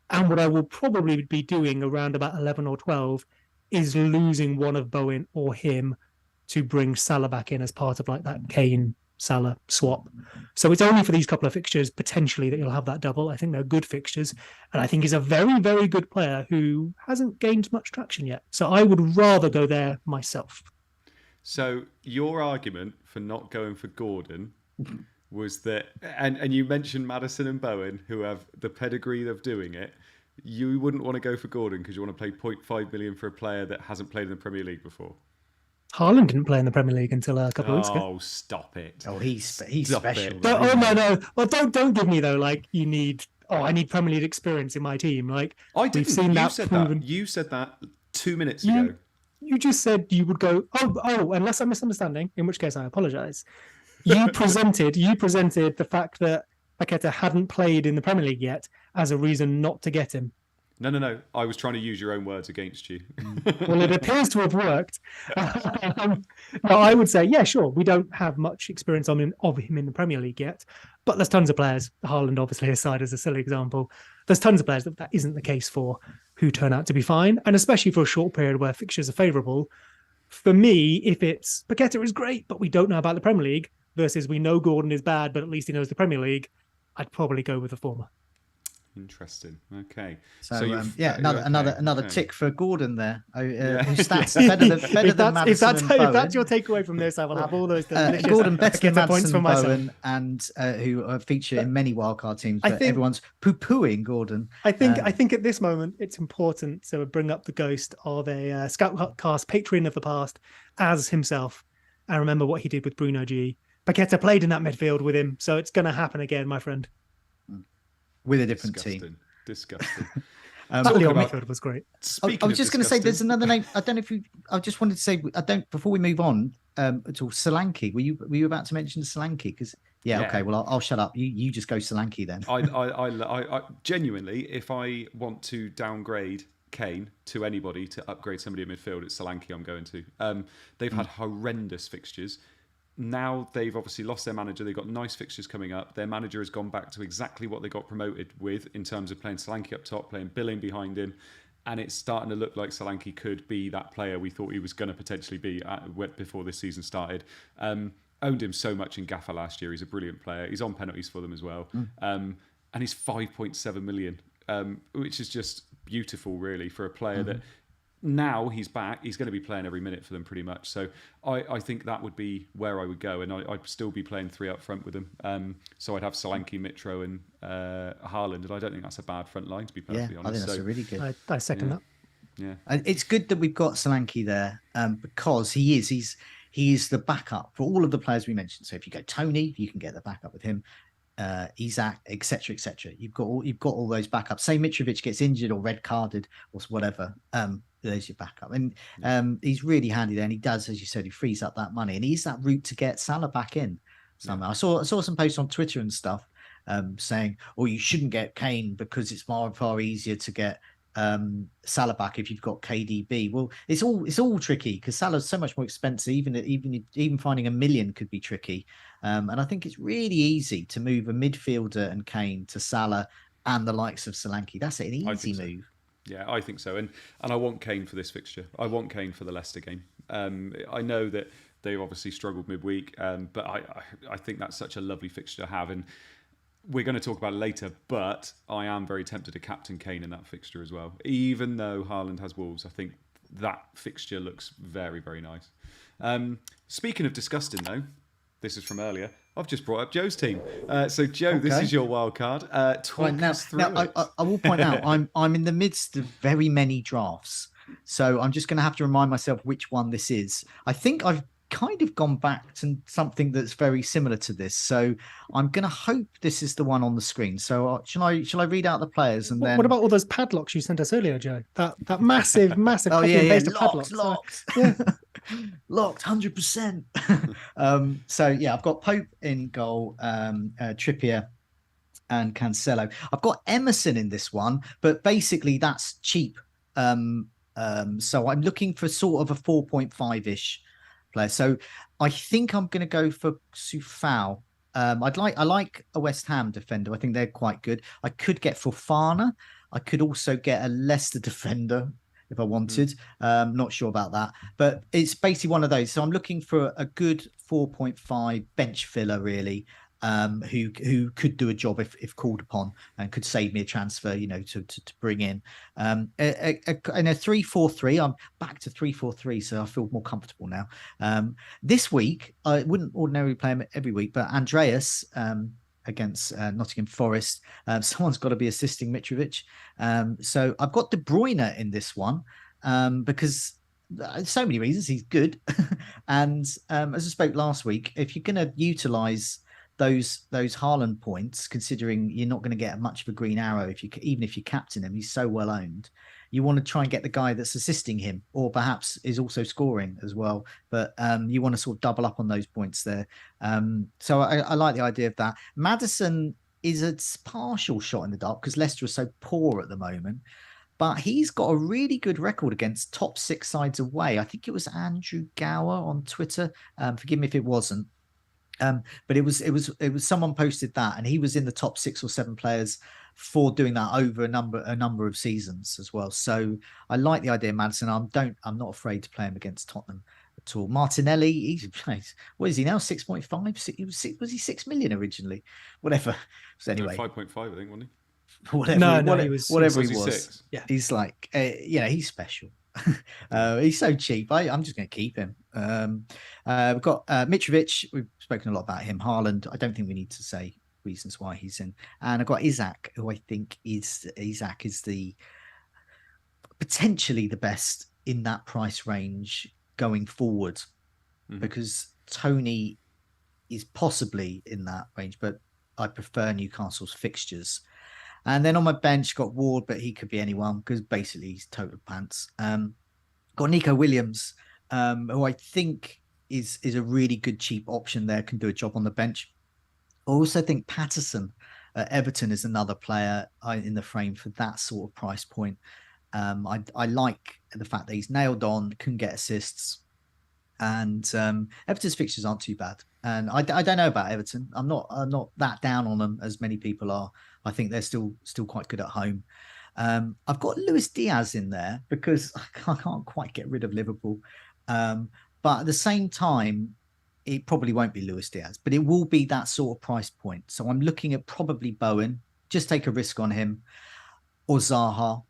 And what I will probably be doing around about 11 or 12 is losing one of Bowen or him to bring Salah back in as part of that Kane Salah swap. So it's only for these couple of fixtures potentially that you'll have that double. I think they're good fixtures, and I think he's a very, very good player who hasn't gained much traction yet. So I would rather go there myself. So your argument for not going for Gordon was that, and you mentioned Maddison and Bowen, who have the pedigree of doing it. You wouldn't want to go for Gordon because you want to pay 0.5 million for a player that hasn't played in the Premier League before. Haaland didn't play in the Premier League until a couple of weeks ago. Oh, stop it! Oh, he's special. But, no. Well, don't give me though. I need Premier League experience in my team. I didn't. We've seen that proven. You said that 2 minutes ago. You just said you would go. Oh, unless I'm misunderstanding, in which case I apologise. You presented the fact that Paqueta hadn't played in the Premier League yet as a reason not to get him. No. I was trying to use your own words against you. Well, it appears to have worked. No, I would say, yeah, sure. We don't have much experience of him in the Premier League yet, but there's tons of players, Haaland obviously aside as a silly example, there's tons of players that isn't the case for who turn out to be fine, and especially for a short period where fixtures are favourable. For me, if it's Paqueta is great, but we don't know about the Premier League, versus we know Gordon is bad, but at least he knows the Premier League, I'd probably go with the former. Interesting. Okay. So, you've another okay. tick for Gordon there. Whose stats better than Madison if that's and Bowen. If that's your takeaway from this, I will have all those delicious Gordon better than points for Madison myself. Bowen, and who feature in many wildcard teams. But everyone's poo-pooing Gordon. I think at this moment it's important to bring up the ghost of a Scoutcast patron of the past as himself, and remember what he did with Bruno G. Paqueta played in that midfield with him, so it's going to happen again, my friend. With a different team. Disgusting. Midfield was great. I was just going to say, there's another name. I don't know if you. I just wanted to say, before we move on at all. Solanke. Were you about to mention Solanke? Because okay. Well, I'll shut up. You just go Solanke then. I genuinely, if I want to downgrade Kane to anybody to upgrade somebody in midfield, it's Solanke I'm going to. They've had horrendous fixtures. Now they've obviously lost their manager. They've got nice fixtures coming up. Their manager has gone back to exactly what they got promoted with in terms of playing Solanke up top, playing Billing behind him. And it's starting to look like Solanke could be that player we thought he was going to potentially be before this season started. Owned him so much in Gaffer last year. He's a brilliant player. He's on penalties for them as well. And he's 5.7 million, which is just beautiful, really, for a player that... Now he's back, he's going to be playing every minute for them pretty much. So I think that would be where I would go, and I'd still be playing 3 up front with them. So I'd have Solanke, Mitro and Haaland, and I don't think that's a bad front line, to be perfectly honest. I think that's a really good. I second that. Yeah, and it's good that we've got Solanke there because he is the backup for all of the players we mentioned. So if you go Tony, you can get the backup with him. Isaac, etc., etc. You've got all those backups. Say Mitrovic gets injured or red carded or whatever. There's your backup, and he's really handy there. And he does, as you said, he frees up that money, and he's that route to get Salah back in somehow. I saw some posts on Twitter and stuff saying, "Oh, you shouldn't get Kane because it's far easier to get Salah back if you've got KDB." Well, it's all tricky because Salah's so much more expensive. Even finding $1 million could be tricky. And I think it's really easy to move a midfielder and Kane to Salah and the likes of Solanke. That's an easy move. Yeah, I think so. And I want Kane for this fixture. I want Kane for the Leicester game. I know that they've obviously struggled midweek, but I think that's such a lovely fixture to have. And we're going to talk about it later, but I am very tempted to captain Kane in that fixture as well. Even though Haaland has Wolves, I think that fixture looks very, very nice. Speaking of disgusting, though, this is from earlier. I've just brought up Joe's team. So, Joe, This is your wild card. Talk us through it. I will point out, I'm in the midst of very many drafts, so I'm just going to have to remind myself which one this is. I think I've kind of gone back to something that's very similar to this, so I'm going to hope this is the one on the screen. So, shall I read out the players and then? What about all those padlocks you sent us earlier, Joe? That massive copy and paste of padlocks. Locked 100%. I've got Pope in goal, Trippier and Cancelo. I've got Emerson in this one, but basically that's cheap. So I'm looking for sort of a 4.5-ish player. So I think I'm going to go for Sufal. I like a West Ham defender. I think they're quite good. I could get Fofana. I could also get a Leicester defender if I wanted. Not sure about that, but it's basically one of those. So I'm looking for a good 4.5 bench filler, really, who could do a job if called upon and could save me a transfer, to bring in. In a 3-4-3, I'm back to 3-4-3, so I feel more comfortable now. This week, I wouldn't ordinarily play him every week, but Andreas against Nottingham Forest, someone's got to be assisting Mitrovic. So I've got De Bruyne in this one because so many reasons. He's good. And as I spoke last week, if you're going to utilise those Haaland points, considering you're not going to get much of a green arrow even if you captain him, he's so well owned. You want to try and get the guy that's assisting him, or perhaps is also scoring as well. But you want to sort of double up on those points there. So I like the idea of that. Maddison is a partial shot in the dark because Leicester are so poor at the moment. But he's got a really good record against top 6 sides away. I think it was Andrew Gower on Twitter. Forgive me if it wasn't. But it was someone posted that, and he was in the top 6 or 7 players for doing that over a number of seasons as well. So I like the idea of Maddison. I'm not afraid to play him against Tottenham at all. Martinelli, what is he now? 6.5? Was he 6 million originally? Whatever. So anyway, 5.5, I think, wasn't he? He was whatever he Was he was. 6? Yeah. He's like, he's special. He's so cheap. I'm just going to keep him. We've got Mitrovic. We've spoken a lot about him. Haaland. I don't think we need to say reasons why he's in. And I've got Isaac, who I think is the potentially the best in that price range going forward, because Tony is possibly in that range, but I prefer Newcastle's fixtures. And then on my bench, got Ward, but he could be anyone because basically he's total pants. Got Nico Williams, who I think is a really good cheap option there, can do a job on the bench. I also think Patterson at Everton is another player in the frame for that sort of price point. I like the fact that he's nailed on, can get assists, and Everton's fixtures aren't too bad. And I don't know about Everton. I'm not that down on them as many people are. I think they're still quite good at home. I've got Luis Diaz in there because I can't quite get rid of Liverpool. But at the same time, it probably won't be Luis Diaz, but it will be that sort of price point. So I'm looking at probably Bowen, just take a risk on him, or Zaha,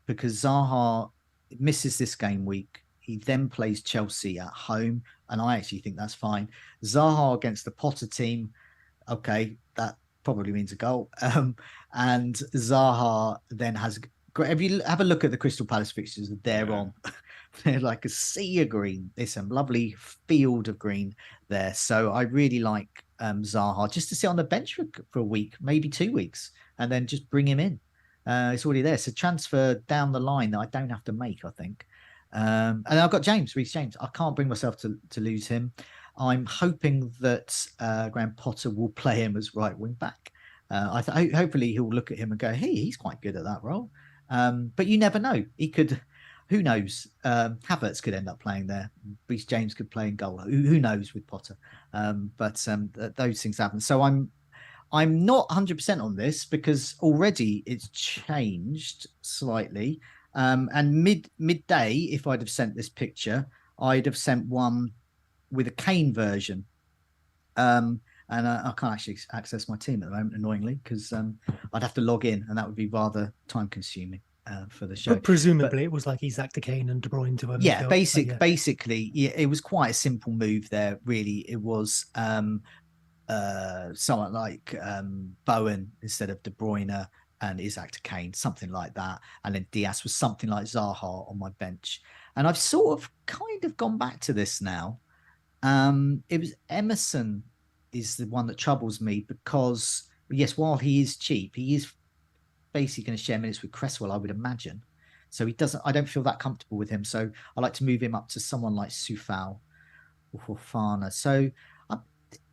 because Zaha misses this game week. He then plays Chelsea at home, and I actually think that's fine. Zaha against the Potter team, okay, that probably means a goal. And Zaha then has... If you have a look at the Crystal Palace fixtures, they're on. They're like a sea of green. There's some lovely field of green there. So I really like Zaha just to sit on the bench for a week, maybe 2 weeks, and then just bring him in. It's already there. So transfer down the line that I don't have to make, I think. And I've got Reece James. I can't bring myself to lose him. I'm hoping that Graham Potter will play him as right wing back. Hopefully he'll look at him and go, hey, he's quite good at that role. But you never know. He could, who knows? Havertz could end up playing there. Reece James could play in goal. Who knows with Potter? But those things happen. So I'm not 100% on this because already it's changed slightly. And midday, if I'd have sent this picture, I'd have sent one with a Kane version. And I can't actually access my team at the moment, annoyingly, because I'd have to log in, and that would be rather time-consuming for the show. But presumably, it was like Isaac to Kane and De Bruyne to a midfield. Basically, it was quite a simple move there. Really, it was someone like Bowen instead of De Bruyne and Isaac to Kane, something like that. And then Diaz was something like Zaha on my bench. And I've sort of kind of gone back to this now. It was Emerson is the one that troubles me because, yes, while he is cheap, he is basically going to share minutes with Cresswell, I would imagine. So I don't feel that comfortable with him. So I like to move him up to someone like Soufal or Fofana. So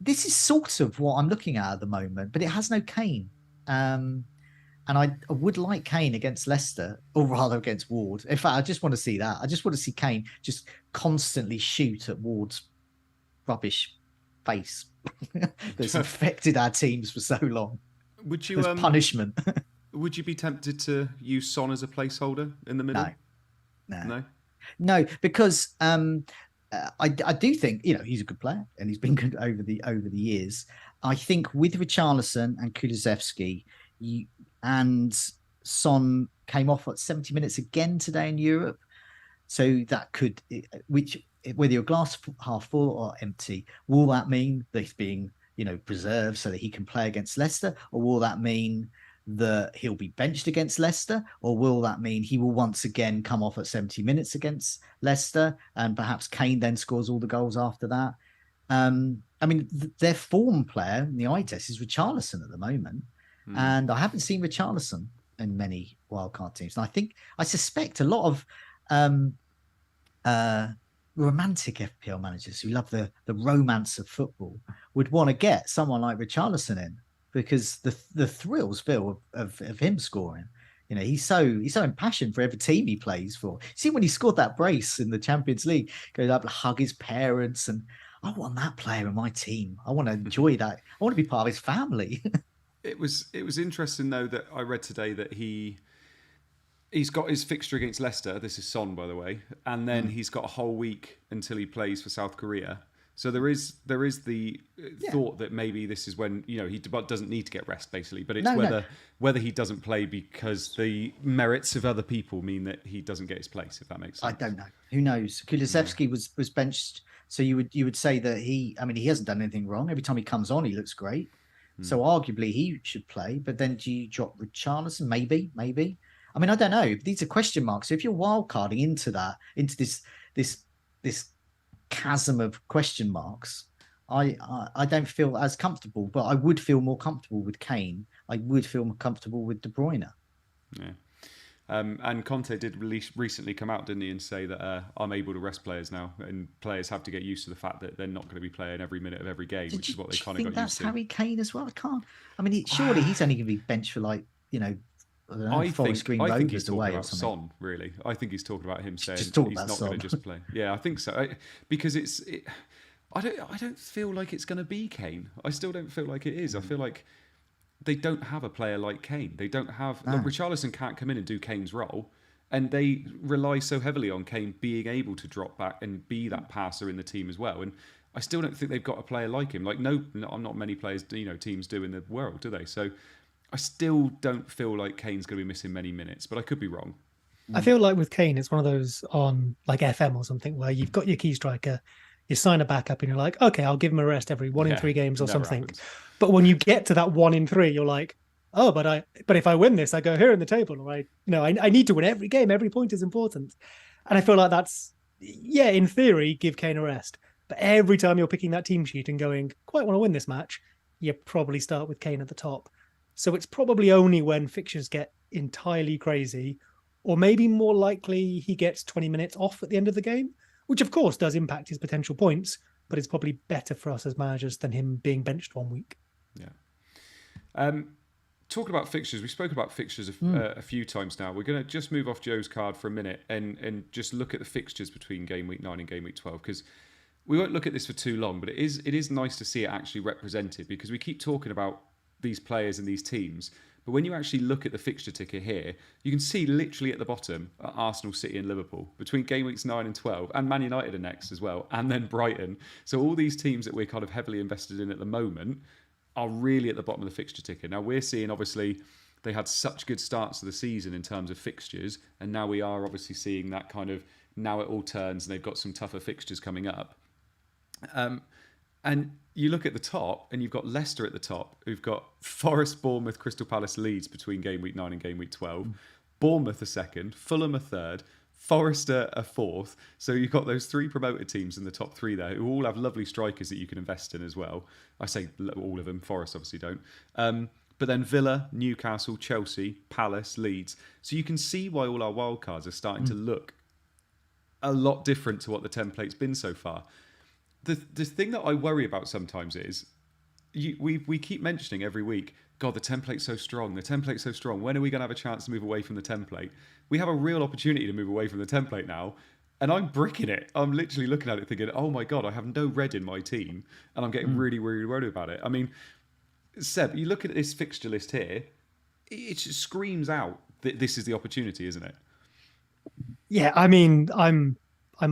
this is sort of what I'm looking at the moment, but it has no Kane. And I would like Kane against Leicester, or rather against Ward. In fact, I just want to see that. I just want to see Kane just constantly shoot at Ward's rubbish face that's infected our teams for so long. Would you as punishment? Would you be tempted to use Son as a placeholder in the middle? No, because I do think he's a good player and he's been good over the years. I think with Richarlison and Kulusevski, and Son came off at 70 minutes again today in Europe, so that could, whether your glass half full or empty, will that mean that he's being preserved so that he can play against Leicester, or will that mean that he'll be benched against Leicester, or will that mean he will once again come off at 70 minutes against Leicester and perhaps Kane then scores all the goals after that? I mean, their form player in the eye test is Richarlison at the moment, and I haven't seen Richarlison in many wildcard teams. And I suspect a lot of romantic FPL managers who love the romance of football would want to get someone like Richarlison in, because the thrills, Phil, of him scoring. He's so impassioned for every team he plays for. See, when he scored that brace in the Champions League, goes up to hug his parents, and I want that player in my team. I want to enjoy that. I want to be part of his family. It was interesting though that I read today that he's got his fixture against Leicester. This is Son, by the way, and then he's got a whole week until he plays for South Korea. So there is the thought that maybe this is when he doesn't need to get rest basically, but it's whether he doesn't play because the merits of other people mean that he doesn't get his place. If that makes sense, I don't know. Who knows? Kulusevski was benched, so you would say that he hasn't done anything wrong. Every time he comes on, he looks great. So arguably he should play. But then do you drop Richarlison? Maybe. I mean, I don't know. These are question marks. So if you're wildcarding into this chasm of question marks, I don't feel as comfortable, but I would feel more comfortable with Kane. I would feel more comfortable with De Bruyne. Yeah. And Conte did recently come out, didn't he, and say that I'm able to rest players now, and players have to get used to the fact that they're not going to be playing every minute of every game, which is what they kind of got used to. That's Harry Kane as well. I can't. I mean, surely he's only going to be benched for I think he's talking about Son, really. I think he's talking about him saying he's not going to just play. Yeah, I think so. Because I don't feel like it's going to be Kane. I still don't feel like it is. I feel like they don't have a player like Kane. They don't have... No. Richarlison can't come in and do Kane's role. And they rely so heavily on Kane being able to drop back and be that passer in the team as well. And I still don't think they've got a player like him. Not many players, teams do in the world, do they? So I still don't feel like Kane's going to be missing many minutes, but I could be wrong. I feel like with Kane, it's one of those on like FM or something where you've got your key striker, you sign a backup and you're like, okay, I'll give him a rest every 1 in 3 games or something. Happens. But when you get to that 1 in 3, you're like, oh, but if I win this, I go here in the table. Or I need to win every game. Every point is important. And I feel like that's, in theory, give Kane a rest. But every time you're picking that team sheet and going, quite want to win this match, you probably start with Kane at the top. So it's probably only when fixtures get entirely crazy, or maybe more likely he gets 20 minutes off at the end of the game, which of course does impact his potential points, but it's probably better for us as managers than him being benched 1 week. Yeah. Talking about fixtures, we spoke about fixtures a few times now. We're going to just move off Joe's card for a minute and just look at the fixtures between Game Week 9 and Game Week 12, because we won't look at this for too long, but it is nice to see it actually represented, because we keep talking about these players and these teams, but when you actually look at the fixture ticker here, you can see literally at the bottom Arsenal, City and Liverpool between Game Weeks 9 and 12, and Man United are next as well, and then Brighton. So all these teams that we're kind of heavily invested in at the moment are really at the bottom of the fixture ticker. Now we're seeing, obviously, they had such good starts to the season in terms of fixtures, and now we are obviously seeing that kind of, now it all turns and they've got some tougher fixtures coming up. And you look at the top, and you've got Leicester at the top, who've got Forest, Bournemouth, Crystal Palace, Leeds between Game Week 9 and Game Week 12. Bournemouth a second, Fulham a third, Forest a fourth. So you've got those 3 promoted teams in the top 3 there, who all have lovely strikers that you can invest in as well. I say all of them, Forest obviously don't. But then Villa, Newcastle, Chelsea, Palace, Leeds. So you can see why all our wildcards are starting to look a lot different to what the template's been so far. The thing that I worry about sometimes is we keep mentioning every week, God, the template's so strong. The template's so strong. When are we going to have a chance to move away from the template? We have a real opportunity to move away from the template now, and I'm bricking it. I'm literally looking at it thinking, oh my God, I have no red in my team, and I'm getting really, really worried about it. I mean, Seb, you look at this fixture list here, it just screams out that this is the opportunity, isn't it? Yeah, I mean, I'm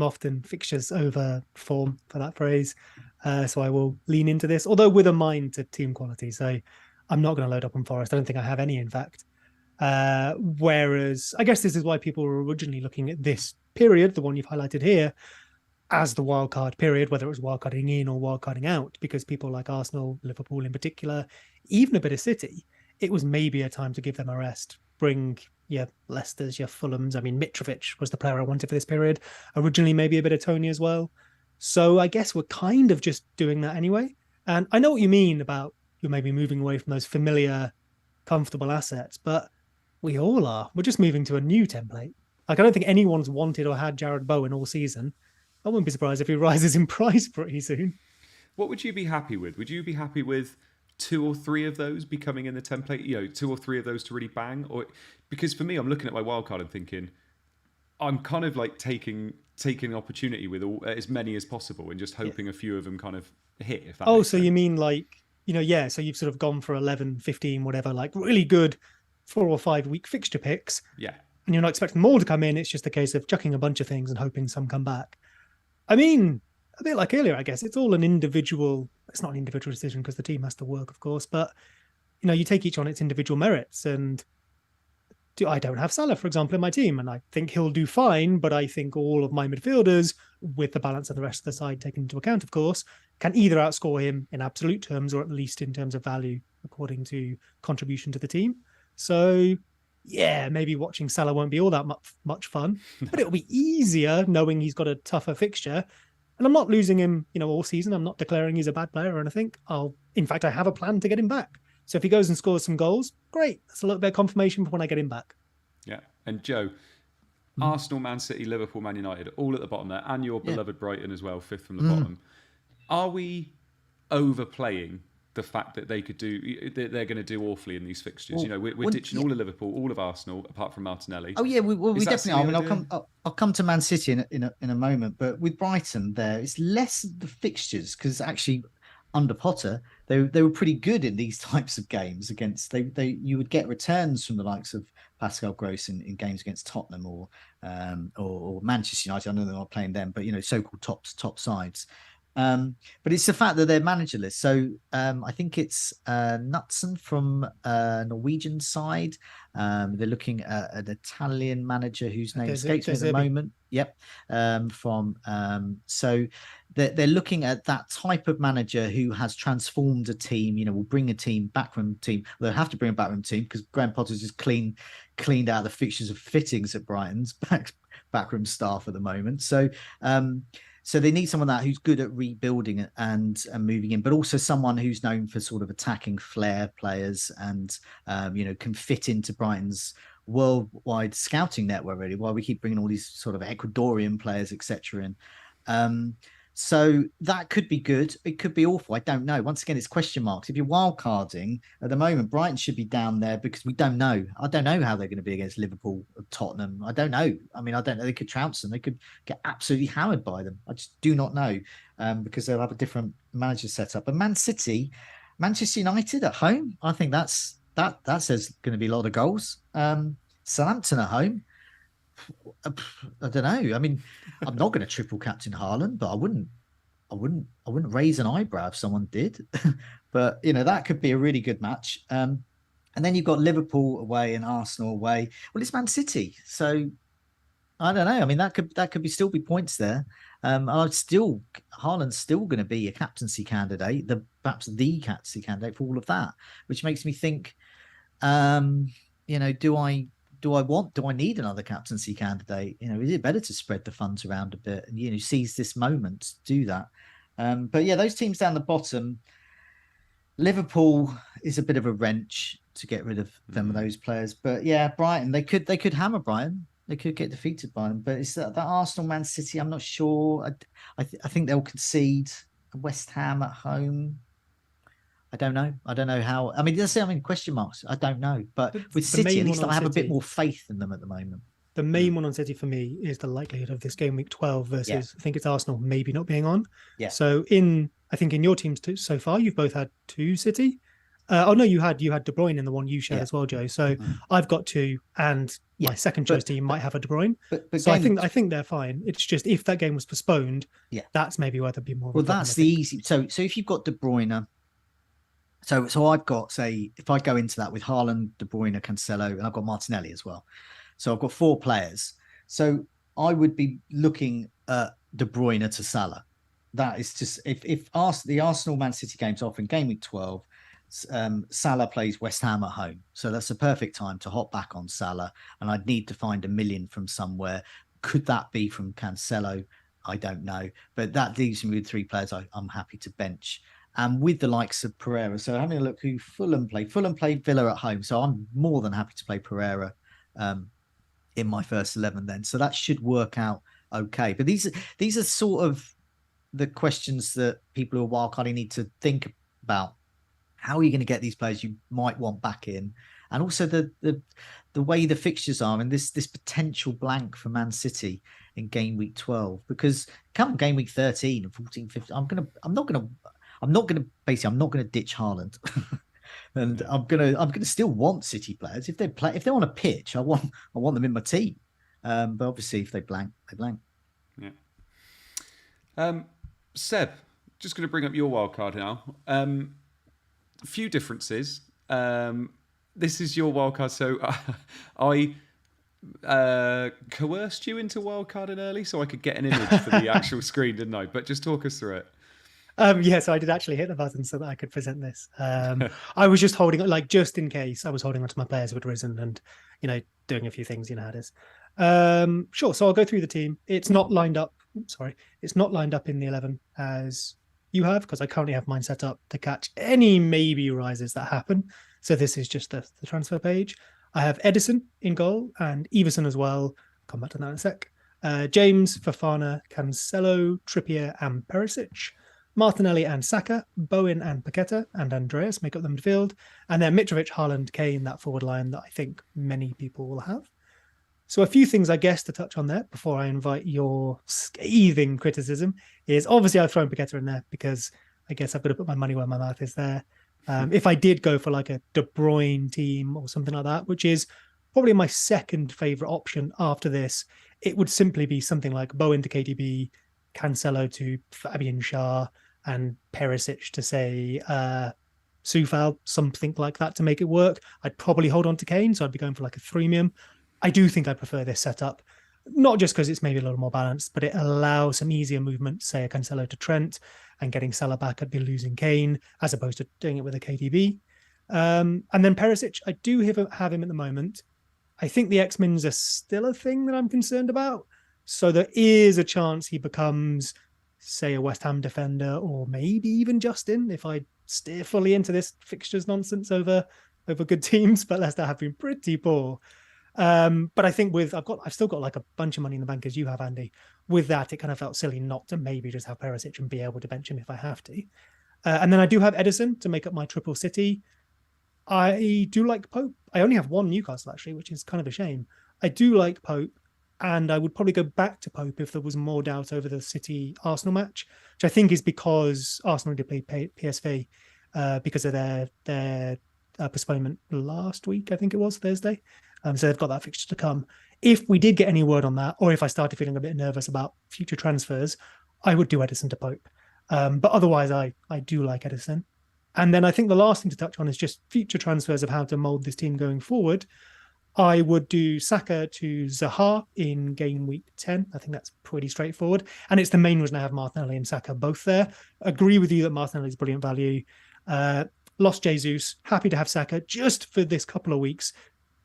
often fixtures over form, for that phrase. So I will lean into this, although with a mind to team quality. So I'm not going to load up on Forest. I don't think I have any, in fact. Whereas I guess this is why people were originally looking at this period, the one you've highlighted here, as the wildcard period, whether it was wildcarding in or wildcarding out, because people like Arsenal, Liverpool in particular, even a bit of City, it was maybe a time to give them a rest, bring your Leicesters, your Fulhams. I mean, Mitrovic was the player I wanted for this period. Originally, maybe a bit of Tony as well. So I guess we're kind of just doing that anyway. And I know what you mean about you're maybe moving away from those familiar, comfortable assets, but we all are. We're just moving to a new template. Like, I don't think anyone's wanted or had Jared Bowen all season. I wouldn't be surprised if he rises in price pretty soon. What would you be happy with? Would you be happy with 2 or 3 of those becoming in the template? 2 or 3 of those to really bang? Or because for me, I'm looking at my wildcard and thinking, I'm kind of like taking opportunity with as many as possible and just hoping a few of them kind of hit. If that makes sense. You mean like, so you've sort of gone for 11, 15, whatever, like really good 4 or 5 week fixture picks. Yeah. And you're not expecting them all to come in. It's just a case of chucking a bunch of things and hoping some come back. I mean, a bit like earlier, I guess it's all an individual. It's not an individual decision because the team has to work, of course, but you take each on its individual merits. And I don't have Salah, for example, in my team, and I think he'll do fine. But I think all of my midfielders, with the balance of the rest of the side taken into account, of course, can either outscore him in absolute terms or at least in terms of value, according to contribution to the team. So, yeah, maybe watching Salah won't be all that much fun, but it'll be easier knowing he's got a tougher fixture. And I'm not losing him, all season. I'm not declaring he's a bad player or anything. In fact, I have a plan to get him back. So if he goes and scores some goals, great. That's a little bit of confirmation for when I get him back. Yeah. And Joe, Arsenal, Man City, Liverpool, Man United, all at the bottom there, and your beloved Brighton as well, fifth from the bottom. Are we overplaying the fact that they're going to do awfully in these fixtures? Well, we're ditching all of Liverpool, all of Arsenal, apart from Martinelli. Oh yeah, we definitely are. I mean, I'll come to Man City in a moment, but with Brighton, there it's less the fixtures because actually under Potter they were pretty good in these types of games against you would get returns from the likes of Pascal Gross in games against Tottenham or Manchester United. I know they're not playing them, but so-called top sides. But it's the fact that they're managerless. So I think it's Knutson from Norwegian side. They're looking at an Italian manager whose name escapes me at the moment. Yep. So they're looking at that type of manager who has transformed a team. Will bring a team backroom team. They'll have to bring a backroom team because Graham Potter's just cleaned out the fixtures of fittings at Brighton's backroom staff at the moment. So they need someone who's good at rebuilding it and moving in, but also someone who's known for sort of attacking flair players and, can fit into Brighton's worldwide scouting network, really, while we keep bringing all these sort of Ecuadorian players, etc. in. So that could be good. It could be awful. I don't know. Once again, it's question marks. If you're wildcarding at the moment, Brighton should be down there because we don't know. I don't know how they're going to be against Liverpool or Tottenham. I don't know. I mean, I don't know. They could trounce them. They could get absolutely hammered by them. I just do not know because they'll have a different manager setup. But Man City, Manchester United at home, I think that says going to be a lot of goals. Southampton at home. I don't know. I mean, I'm not going to triple captain Haaland, but I wouldn't raise an eyebrow if someone did. But that could be a really good match. And then you've got Liverpool away and Arsenal away. Well, it's Man City, so I don't know. I mean, that could still be points there. Haaland's still going to be a captaincy candidate, perhaps the captaincy candidate for all of that, which makes me think, do I need another captaincy candidate? Is it better to spread the funds around a bit and, seize this moment to do that? But yeah, those teams down the bottom, Liverpool is a bit of a wrench to get rid of them, those players. But yeah, Brighton, they could hammer Brighton. They could get defeated by them. But it's that Arsenal, Man City, I'm not sure. I think they'll concede. West Ham at home. I don't know how. I mean, question marks. I don't know. But with City, at least I have a bit more faith in them at the moment. The main one on City for me is the likelihood of this game week 12 versus, I think it's Arsenal maybe not being on. Yeah. So I think in your teams too, so far, you've both had 2 City. You had De Bruyne in the one you shared as well, Joe. So I've got 2, and my second choice team might have a De Bruyne. But so I think they're fine. It's just if that game was postponed, that's maybe where there'd be more. Well, that's the easy. So if you've got De Bruyne. So I've got, say, if I go into that with Haaland, De Bruyne, Cancelo, and I've got Martinelli as well. So I've got 4 players. So I would be looking at De Bruyne to Salah. That is just, if the Arsenal Man City game's off in game week 12, Salah plays West Ham at home. So that's a perfect time to hop back on Salah. And I'd need to find $1 million from somewhere. Could that be from Cancelo? I don't know. But that leaves me with 3 players I'm happy to bench. And with the likes of Pereira. So having a look who Fulham played Villa at home. So I'm more than happy to play Pereira in my first 11 then. So that should work out okay. But these are sort of the questions that people who are wildcarding need to think about. How are you going to get these players you might want back in? And also the way the fixtures are and this potential blank for Man City in game week 12. Because come game week 13 and 14, 15, I'm not going to ditch Haaland. And I'm gonna still want City players. If they're on a pitch, I want them in my team. But obviously if they blank, they blank. Yeah. Seb, just going to bring up your wildcard now. A few differences. This is your wildcard, so I coerced you into wildcarding early so I could get an image for the actual screen, didn't I? But just talk us through it. So I did actually hit the button so that I could present this. I was just holding, like, just in case, I was holding onto my players who had risen and, doing a few things, how it is. Sure. So I'll go through the team. It's not lined up. It's not lined up in the 11 as you have, because I currently have mine set up to catch any maybe rises that happen. So this is just the transfer page. I have Edison in goal and Everson as well. Come back to that in a sec. James, Fofana, Cancelo, Trippier, and Perisic. Martinelli and Saka, Bowen and Paqueta, and Andreas make up the midfield. And then Mitrovic, Haaland, Kane, that forward line that I think many people will have. So a few things, I guess, to touch on there before I invite your scathing criticism is obviously I've thrown Paqueta in there because I guess I've got to put my money where my mouth is there. If I did go for like a De Bruyne team or something like that, which is probably my second favourite option after this, it would simply be something like Bowen to KDB, Cancelo to Fabian Schär, and Perisic to say Soufal, something like that to make it work. I'd probably hold on to Kane, so I'd be going for like a freemium. I do think I prefer this setup, not just because it's maybe a little more balanced, but it allows some easier movement, say a Cancelo to Trent, and getting Salah back, I'd be losing Kane, as opposed to doing it with a KDB. And then Perisic, I do have him at the moment. I think the X-Mins are still a thing that I'm concerned about. So there is a chance he becomes, say, a West Ham defender, or maybe even Justin, if I steer fully into this fixtures nonsense over good teams, but Leicester have been pretty poor. But I think I've still got like a bunch of money in the bank as you have, Andy. With that, it kind of felt silly not to maybe just have Perisic and be able to bench him if I have to. And then I do have Edison to make up my triple city. I do like Pope. I only have one Newcastle, actually, which is kind of a shame. I do like Pope, and I would probably go back to Pope if there was more doubt over the City-Arsenal match, which I think is because Arsenal did play PSV because of their postponement last week, I think it was, Thursday. So they've got that fixture to come. If we did get any word on that, or if I started feeling a bit nervous about future transfers, I would do Edison to Pope. But otherwise, I do like Edison. And then I think the last thing to touch on is just future transfers of how to mould this team going forward. I would do Saka to Zaha in game week 10. I think that's pretty straightforward. And it's the main reason I have Martinelli and Saka both there. Agree with you that Martinelli is brilliant value. Lost Jesus. Happy to have Saka just for this couple of weeks,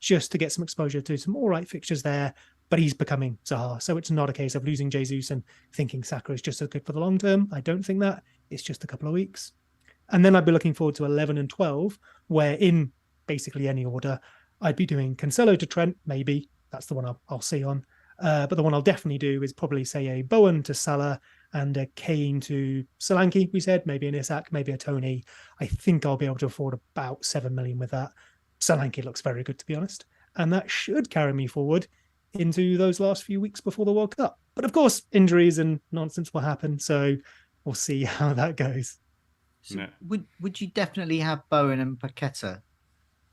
just to get some exposure to some all right fixtures there. But he's becoming Zaha. So it's not a case of losing Jesus and thinking Saka is just as good for the long term. I don't think that. It's just a couple of weeks. And then I'd be looking forward to 11 and 12, where in basically any order, I'd be doing Cancelo to Trent, maybe. That's the one I'll see on. But the one I'll definitely do is probably, say, a Bowen to Salah and a Kane to Solanke, we said, maybe an Isak, maybe a Tony. I think I'll be able to afford about 7 million with that. Solanke looks very good, to be honest. And that should carry me forward into those last few weeks before the World Cup. But of course, injuries and nonsense will happen. So we'll see how that goes. So would you definitely have Bowen and Paqueta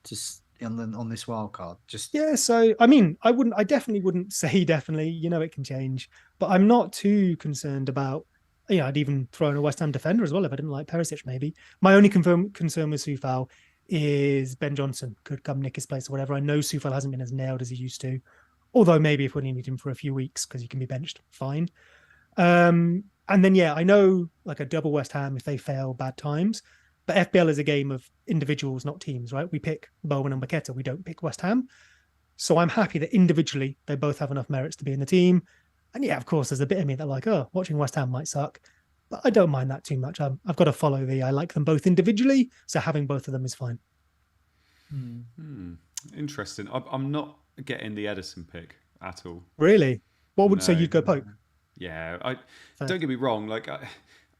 just on this wild card? So I definitely wouldn't say definitely. It can change, but I'm not too concerned about. I'd even throw in a West Ham defender as well if I didn't like Perisic. Maybe my only concern with Soufal is Ben Johnson could come nick his place or whatever. I know Soufal hasn't been as nailed as he used to, although maybe if we need him for a few weeks because he can be benched, fine. And then, I know like a double West Ham if they fail bad times, but FPL is a game of individuals, not teams, right? We pick Bowen and Paqueta. We don't pick West Ham. So I'm happy that individually they both have enough merits to be in the team. And of course, there's a bit of me that like, watching West Ham might suck, but I don't mind that too much. I've got to follow I like them both individually. So having both of them is fine. Interesting. I'm not getting the Edison pick at all. Really? So you'd go Pope? Yeah, don't get me wrong. Like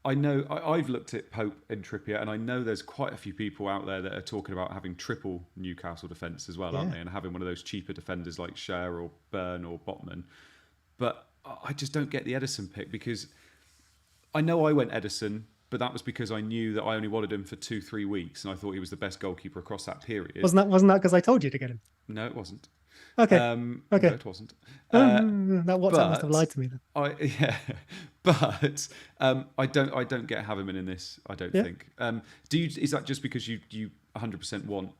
I know I've looked at Pope and Trippier, and I know there's quite a few people out there that are talking about having triple Newcastle defence as well, aren't they? And having one of those cheaper defenders like Schär or Burn or Botman. But I just don't get the Edison pick because I know I went Edison, but that was because I knew that I only wanted him for 2-3 weeks, and I thought he was the best goalkeeper across that period. Wasn't that because I told you to get him? No, it wasn't. Okay. Okay. No, it wasn't. That WhatsApp must have lied to me then. But I don't get Haverman in this. I don't think. Is that just because you 100% want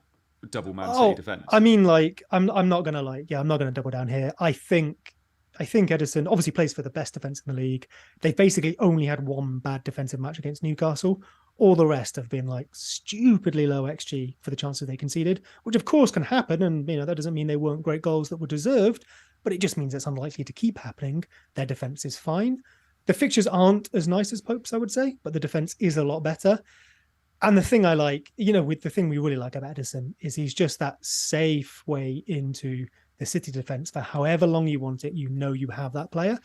double Man City defense? I mean, like I'm not gonna double down here. I think Edison obviously plays for the best defense in the league. They've basically only had one bad defensive match against Newcastle. All the rest have been like stupidly low XG for the chances they conceded, which of course can happen. And, that doesn't mean they weren't great goals that were deserved, but it just means it's unlikely to keep happening. Their defense is fine. The fixtures aren't as nice as Pope's, I would say, but the defense is a lot better. And the thing I like, with the thing we really like about Edison is he's just that safe way into the City defense for however long you want it. You have that player.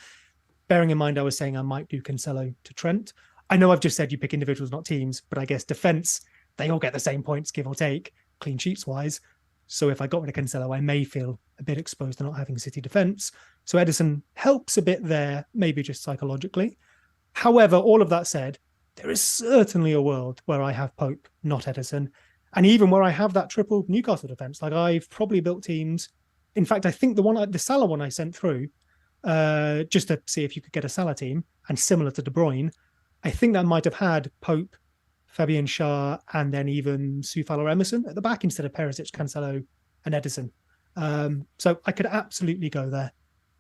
Bearing in mind, I was saying I might do Cancelo to Trent. I know I've just said you pick individuals, not teams, but I guess defense, they all get the same points, give or take, clean sheets wise. So if I got rid of Cancelo, I may feel a bit exposed to not having City defense. So Edison helps a bit there, maybe just psychologically. However, all of that said, there is certainly a world where I have Pope, not Edison. And even where I have that triple Newcastle defense, like I've probably built the Salah one I sent through, just to see if you could get a Salah team, and similar to De Bruyne, I think that might have had Pope, Fabian Schär, and then even Soufal or Emerson at the back instead of Perisic, Cancelo, and Edison. So I could absolutely go there.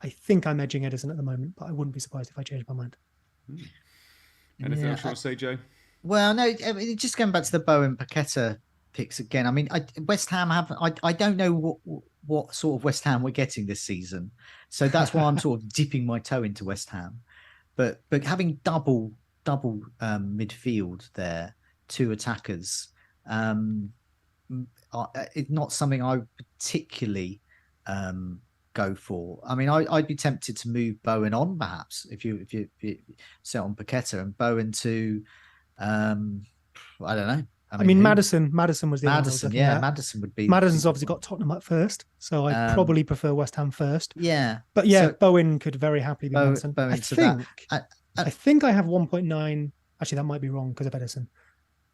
I think I'm edging Edison at the moment, but I wouldn't be surprised if I changed my mind. Anything else you want to say, Joe? Well, no, just going back to the Bowen Paqueta picks again. I mean, West Ham have. I don't know what sort of West Ham we're getting this season, so that's why I'm sort of dipping my toe into West Ham. But having double midfield there, two attackers, it's not something I particularly go for. I mean, I'd be tempted to move Bowen on perhaps if you set on Paqueta and Bowen to I don't know. I mean Maddison was the Madison, Maddison would be. Madison's obviously got Tottenham up first, so I'd probably prefer West Ham first. Yeah, but so, Bowen could very happily be Madison. I think I have 1.9. Actually, that might be wrong because of Edison.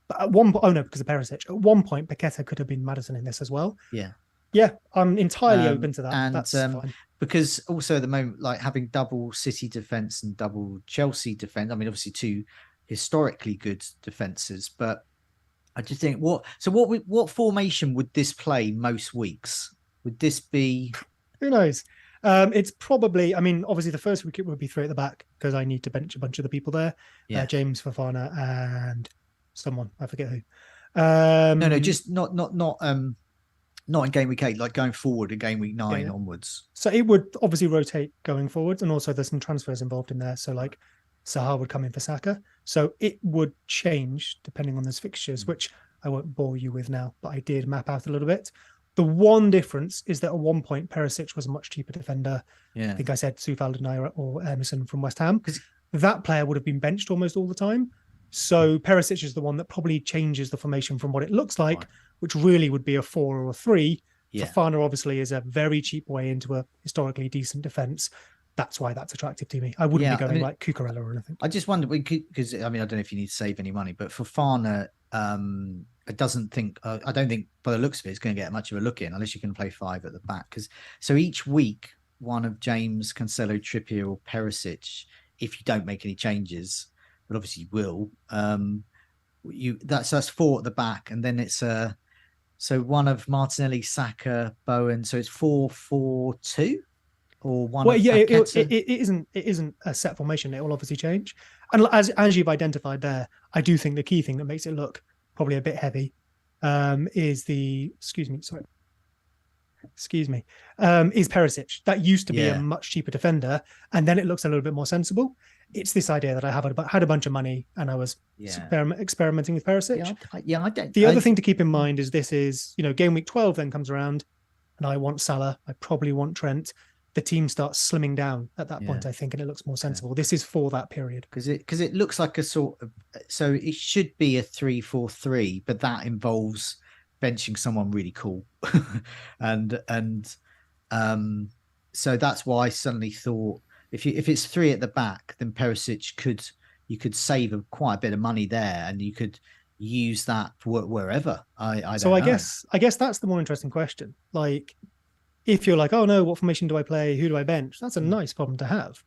But at because of Perisic. At one point, Paqueta could have been Maddison in this as well. Yeah, I'm entirely open to that. And that's fine. Because also at the moment, like having double City defense and double Chelsea defense. I mean, obviously two historically good defenses, but I just think what formation would this play most weeks? Would this be? Who knows? It's probably. I mean, obviously the first wicket would be three at the back because I need to bench a bunch of the people there. Yeah, James, Fofana, and someone I forget who. No, just not in game week 8, like going forward in game week 9 onwards. So it would obviously rotate going forwards, and also there's some transfers involved in there. So like Sahar would come in for Saka. So it would change depending on those fixtures, which I won't bore you with now, but I did map out a little bit. The one difference is that at one point Perisic was a much cheaper defender. Yeah. I think I said Soufal or Emerson from West Ham, because that player would have been benched almost all the time. So Perisic is the one that probably changes the formation from what it looks like, which really would be a 4 or a 3. Yeah. Fofana obviously is a very cheap way into a historically decent defence. That's why that's attractive to me. I wouldn't be going like Cucurella or anything. I just wonder, because I mean, I don't know if you need to save any money, but Fofana, I don't think by the looks of it, it's going to get much of a look in unless you can play 5 at the back. So each week, one of James, Cancelo, Trippier, or Perisic, if you don't make any changes, but obviously you will, that's 4 at the back, and then it's so one of Martinelli, Saka, Bowen, so it's 4-4-2. Or one. Well, yeah, it isn't a set formation. It will obviously change. And as you've identified there, I do think the key thing that makes it look probably a bit heavy is is Perisic. That used to be a much cheaper defender, and then it looks a little bit more sensible. It's this idea that I had a bunch of money and I was experimenting with Perisic. I don't. The other thing to keep in mind is this is, game week 12 then comes around, and I want Salah. I probably want Trent. The team starts slimming down at that point, I think, and it looks more sensible. Yeah. This is for that period. Because it looks like a sort of, so it should be a 3-4-3, but that involves benching someone really cool. and so that's why I suddenly thought if it's 3 at the back, then Perisic you could save quite a bit of money there, and you could use that wherever. I guess that's the more interesting question. Like, if you're like, oh no, what formation do I play? Who do I bench? That's a nice problem to have.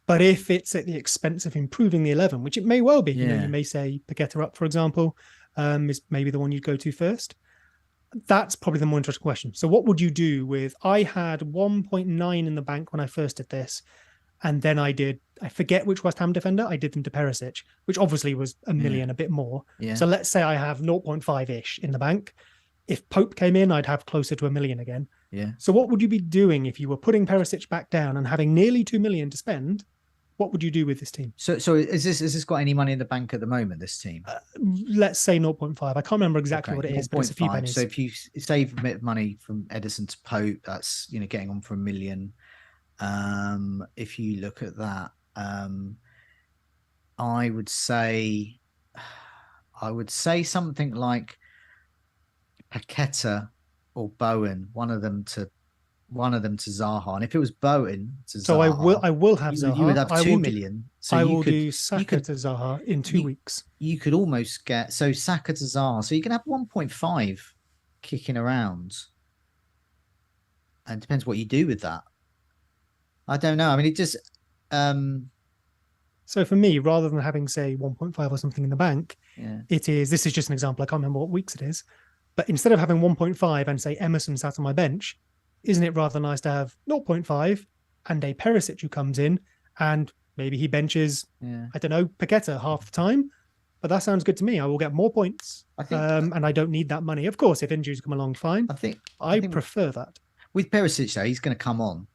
But if it's at the expense of improving the 11, which it may well be, you may say Paqueta up, for example, is maybe the one you'd go to first. That's probably the more interesting question. So what would you do with, I had 1.9 in the bank when I first did this. And then I forget which West Ham defender, I did them to Perisic, which obviously was a million, a bit more. Yeah. So let's say I have 0.5-ish in the bank. If Pope came in, I'd have closer to 1 million again. Yeah. So what would you be doing if you were putting Perisic back down and having nearly 2 million to spend? What would you do with this team? So has this got any money in the bank at the moment, this team? Let's say 0.5. I can't remember exactly what it is, but it's a few pennies. So if you save a bit of money from Edison to Pope, that's getting on for 1 million. If you look at that, I would say something like Paqueta or Bowen, one of them to Zaha. And if it was Bowen to Zaha, so I will have Zaha. You would have 2 million. So I will do Saka to Zaha in 2 weeks. You could almost get Saka to Zaha. So you can have 1.5 kicking around. And it depends what you do with that. I don't know. I mean, it just. So for me, rather than having, say, 1.5 or something in the bank, this is just an example. I can't remember what weeks it is. But instead of having 1.5 and, say, Emerson sat on my bench, isn't it rather nice to have 0.5 and a Perisic who comes in and maybe he benches, I don't know, Paqueta half the time? But that sounds good to me. I will get more points, and I don't need that money. Of course, if injuries come along, fine. I prefer that. With Perisic, though, he's going to come on.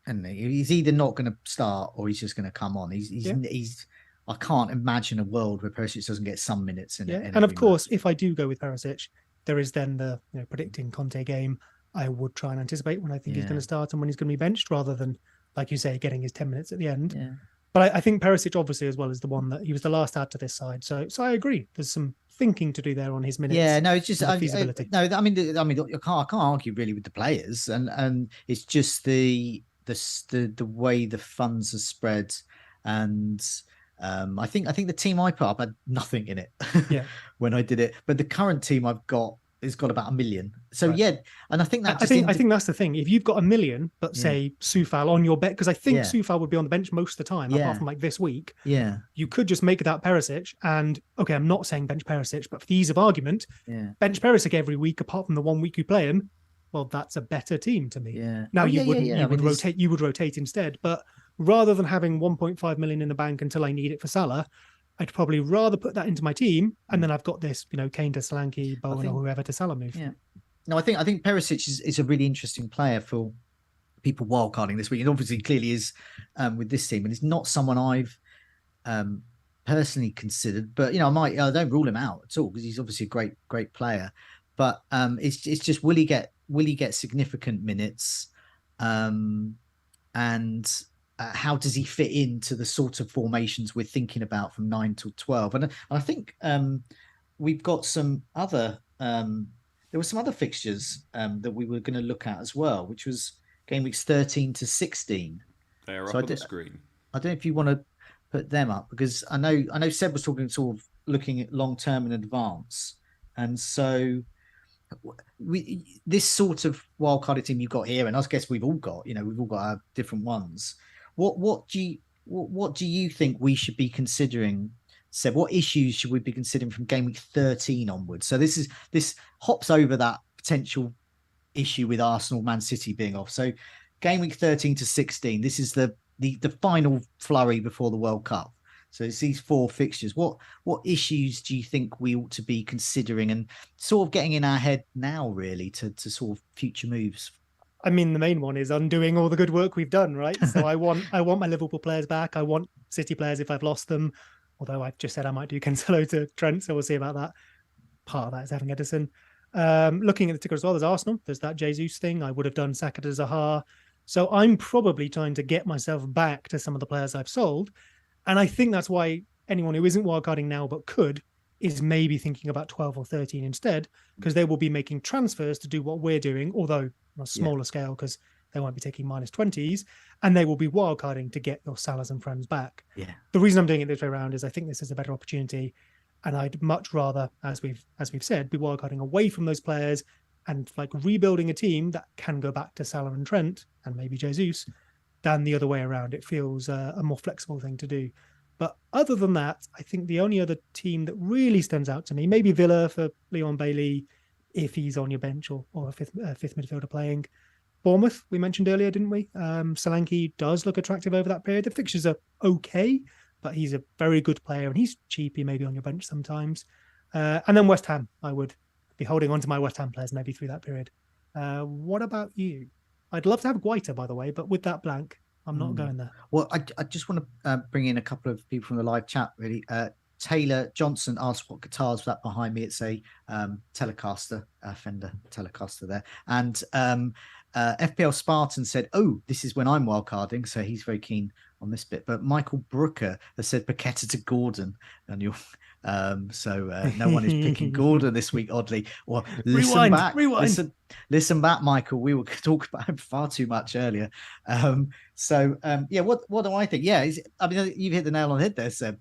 And he's either not going to start or he's just going to come on. He's. I can't imagine a world where Perisic doesn't get some minutes in it. And of course, if I do go with Perisic, there is then the predicting Conte game. I would try and anticipate when I think he's going to start and when he's going to be benched, rather than, like you say, getting his 10 minutes at the end. Yeah. But I think Perisic, obviously, as well, is the one that he was the last add to this side. So I agree. There's some thinking to do there on his minutes. Yeah, no, it's just feasibility. I can't argue really with the players, and it's just the way the funds are spread, and I think the team I put up had nothing in it when I did it, but the current team I've got has got about 1 million. So and I think that I think that's the thing. If you've got 1 million, but say Soufal on your bet, because I think Soufal would be on the bench most of the time, apart from like this week. Yeah, you could just make it out Perisic, and okay, I'm not saying bench Perisic, but for the ease of argument, bench Perisic every week, apart from the 1 week you play him. Well, that's a better team to me. Yeah. Now you wouldn't. You would rotate. You would rotate instead. But rather than having 1.5 million in the bank until I need it for Salah, I'd probably rather put that into my team, and then I've got this, Kane to Solanke, Bowen, or whoever to Salah move. Yeah. No, I think Perisic is a really interesting player for people wildcarding this week, and obviously clearly is with this team, and it's not someone I've personally considered, but I don't rule him out at all because he's obviously a great player. But it's just will he get significant minutes, and how does he fit into the sort of formations we're thinking about from 9 till 12? And I think we've got some other there were some other fixtures that we were going to look at as well, which was game weeks 13 to 16. They are up on the screen. I don't know if you want to put them up, because I know Seb was talking sort of looking at long term in advance, and so this sort of wildcard team you've got here, and I guess we've all got our different ones. What do you think we should be considering, Seb? What issues should we be considering from game week 13 onwards? So this hops over that potential issue with Arsenal, Man City being off. So game week 13 to 16, this is the final flurry before the World Cup. So it's these 4 fixtures. What issues do you think we ought to be considering and sort of getting in our head now, really, to sort of future moves? I mean, the main one is undoing all the good work we've done, right? So I want my Liverpool players back. I want City players if I've lost them. Although I've just said I might do Cancelo to Trent, so we'll see about that. Part of that is having Edison. Looking at the ticker as well, there's Arsenal. There's that Jesus thing. I would have done Saka to Zaha. So I'm probably trying to get myself back to some of the players I've sold. And I think that's why anyone who isn't wildcarding now but could is maybe thinking about 12 or 13 instead, because they will be making transfers to do what we're doing, although on a smaller scale, because they won't be taking -20s, and they will be wildcarding to get your Salahs and friends back. Yeah. The reason I'm doing it this way around is I think this is a better opportunity, and I'd much rather, as we've said, be wildcarding away from those players, and like rebuilding a team that can go back to Salah and Trent and maybe Jesus than the other way around. It feels a more flexible thing to do. But other than that, I think the only other team that really stands out to me, maybe Villa for Leon Bailey, if he's on your bench or a fifth midfielder playing. Bournemouth, we mentioned earlier, didn't we? Solanke does look attractive over that period. The fixtures are okay, but he's a very good player and he's cheapy, maybe on your bench sometimes. And then West Ham, I would be holding on to my West Ham players maybe through that period. What about you? I'd love to have Guaita, by the way, but with that blank, I'm not going there. Well, I just want to bring in a couple of people from the live chat, really. Taylor Johnson asked what guitars that behind me. It's a Telecaster, Fender Telecaster there. And FPL Spartan said, oh, this is when I'm wildcarding. So he's very keen on this bit. But Michael Brooker has said Paqueta to Gordon. And you're, so no one is picking Gordon this week, oddly. Well, listen back. Listen back, Michael. We were talking about him far too much earlier. Yeah, what do I think? Yeah, I mean, you've hit the nail on the head there, Seb.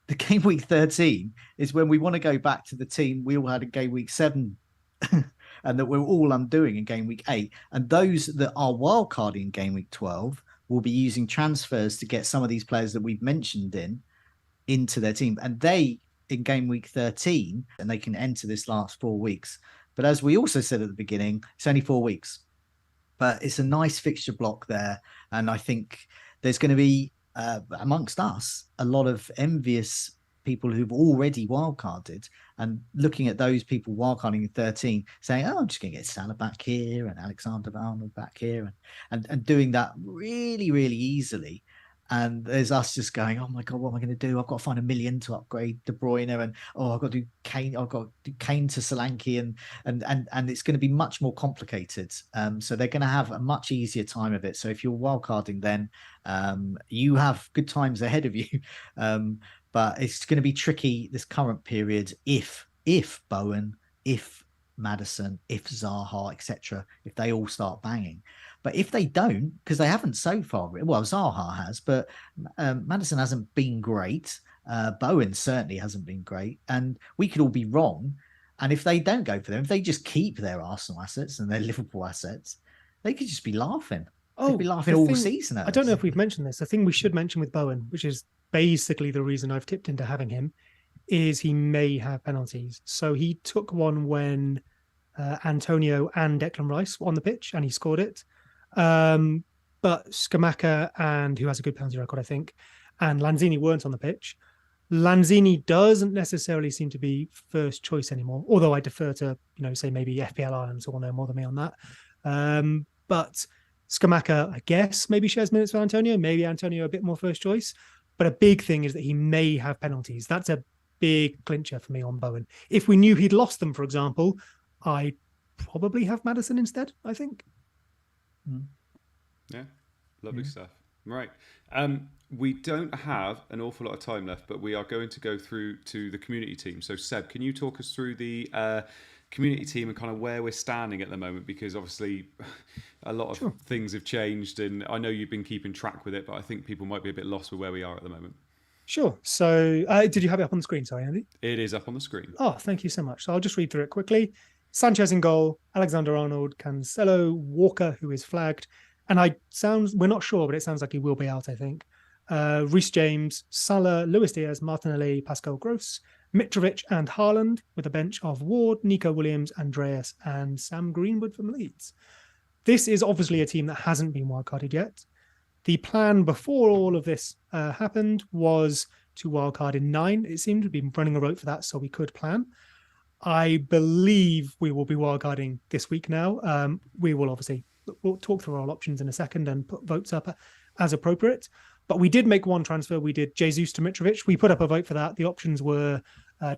The game week 13 is when we want to go back to the team we all had in game week 7 and that we're all undoing in game week 8. And those that are wildcarding in game week 12 will be using transfers to get some of these players that we've mentioned into their team. And they, in game week 13, and they can enter this last 4 weeks. But as we also said at the beginning, it's only 4 weeks. But it's a nice fixture block there. And I think there's going to be, amongst us, a lot of envious people who've already wildcarded and looking at those people wildcarding in 13 saying, oh, I'm just going to get Salah back here and Alexander-Arnold back here and doing that really, really easily. And there's us just going, oh my God, what am I going to do? I've got to find $1 million to upgrade De Bruyne, and I've got to do Kane. I've got to do Kane to Solanke, and it's going to be much more complicated. So they're going to have a much easier time of it. So if you're wildcarding, then you have good times ahead of you. But it's going to be tricky this current period if Bowen, if Maddison, if Zaha, etc., if they all start banging. But if they don't, because they haven't so far, well, Zaha has, but Maddison hasn't been great. Bowen certainly hasn't been great. And we could all be wrong. And if they don't go for them, if they just keep their Arsenal assets and their Liverpool assets, they could just be laughing. They'd be laughing all season. I don't know if we've mentioned this. The thing we should mention with Bowen, which is basically the reason I've tipped into having him, is he may have penalties. So he took one when Antonio and Declan Rice were on the pitch and he scored it. But Scamacca, and who has a good penalty record, I think, and Lanzini weren't on the pitch. Lanzini doesn't necessarily seem to be first choice anymore, although I defer to, say maybe FPL Ireland, so will know more than me on that. But Scamacca, I guess, maybe shares minutes with Antonio, maybe Antonio a bit more first choice. But a big thing is that he may have penalties. That's a big clincher for me on Bowen. If we knew he'd lost them, for example, I'd probably have Maddison instead, I think. Yeah, lovely stuff. Right. We don't have an awful lot of time left, but we are going to go through to the community team. So Seb, can you talk us through the community team and kind of where we're standing at the moment? Because obviously a lot of things have changed, and I know you've been keeping track with it, but I think people might be a bit lost with where we are at the moment. Sure. So did you have it up on the screen? Sorry, Andy. It is up on the screen. Oh, thank you so much. So I'll just read through it quickly. Sanchez in goal, Alexander-Arnold, Cancelo, Walker, who is flagged. And we're not sure, but it sounds like he will be out, I think. Reece James, Salah, Luis Diaz, Martinelli, Pascal Gross, Mitrovic and Haaland, with a bench of Ward, Nico Williams, Andreas, and Sam Greenwood from Leeds. This is obviously a team that hasn't been wildcarded yet. The plan before all of this happened was to wildcard in 9. It seemed to be running a route for that, so we could plan. I believe we will be wildcarding this week now. We'll talk through our options in a second and put votes up as appropriate. But we did make one transfer. We did Jesus to Mitrovic. We put up a vote for that. The options were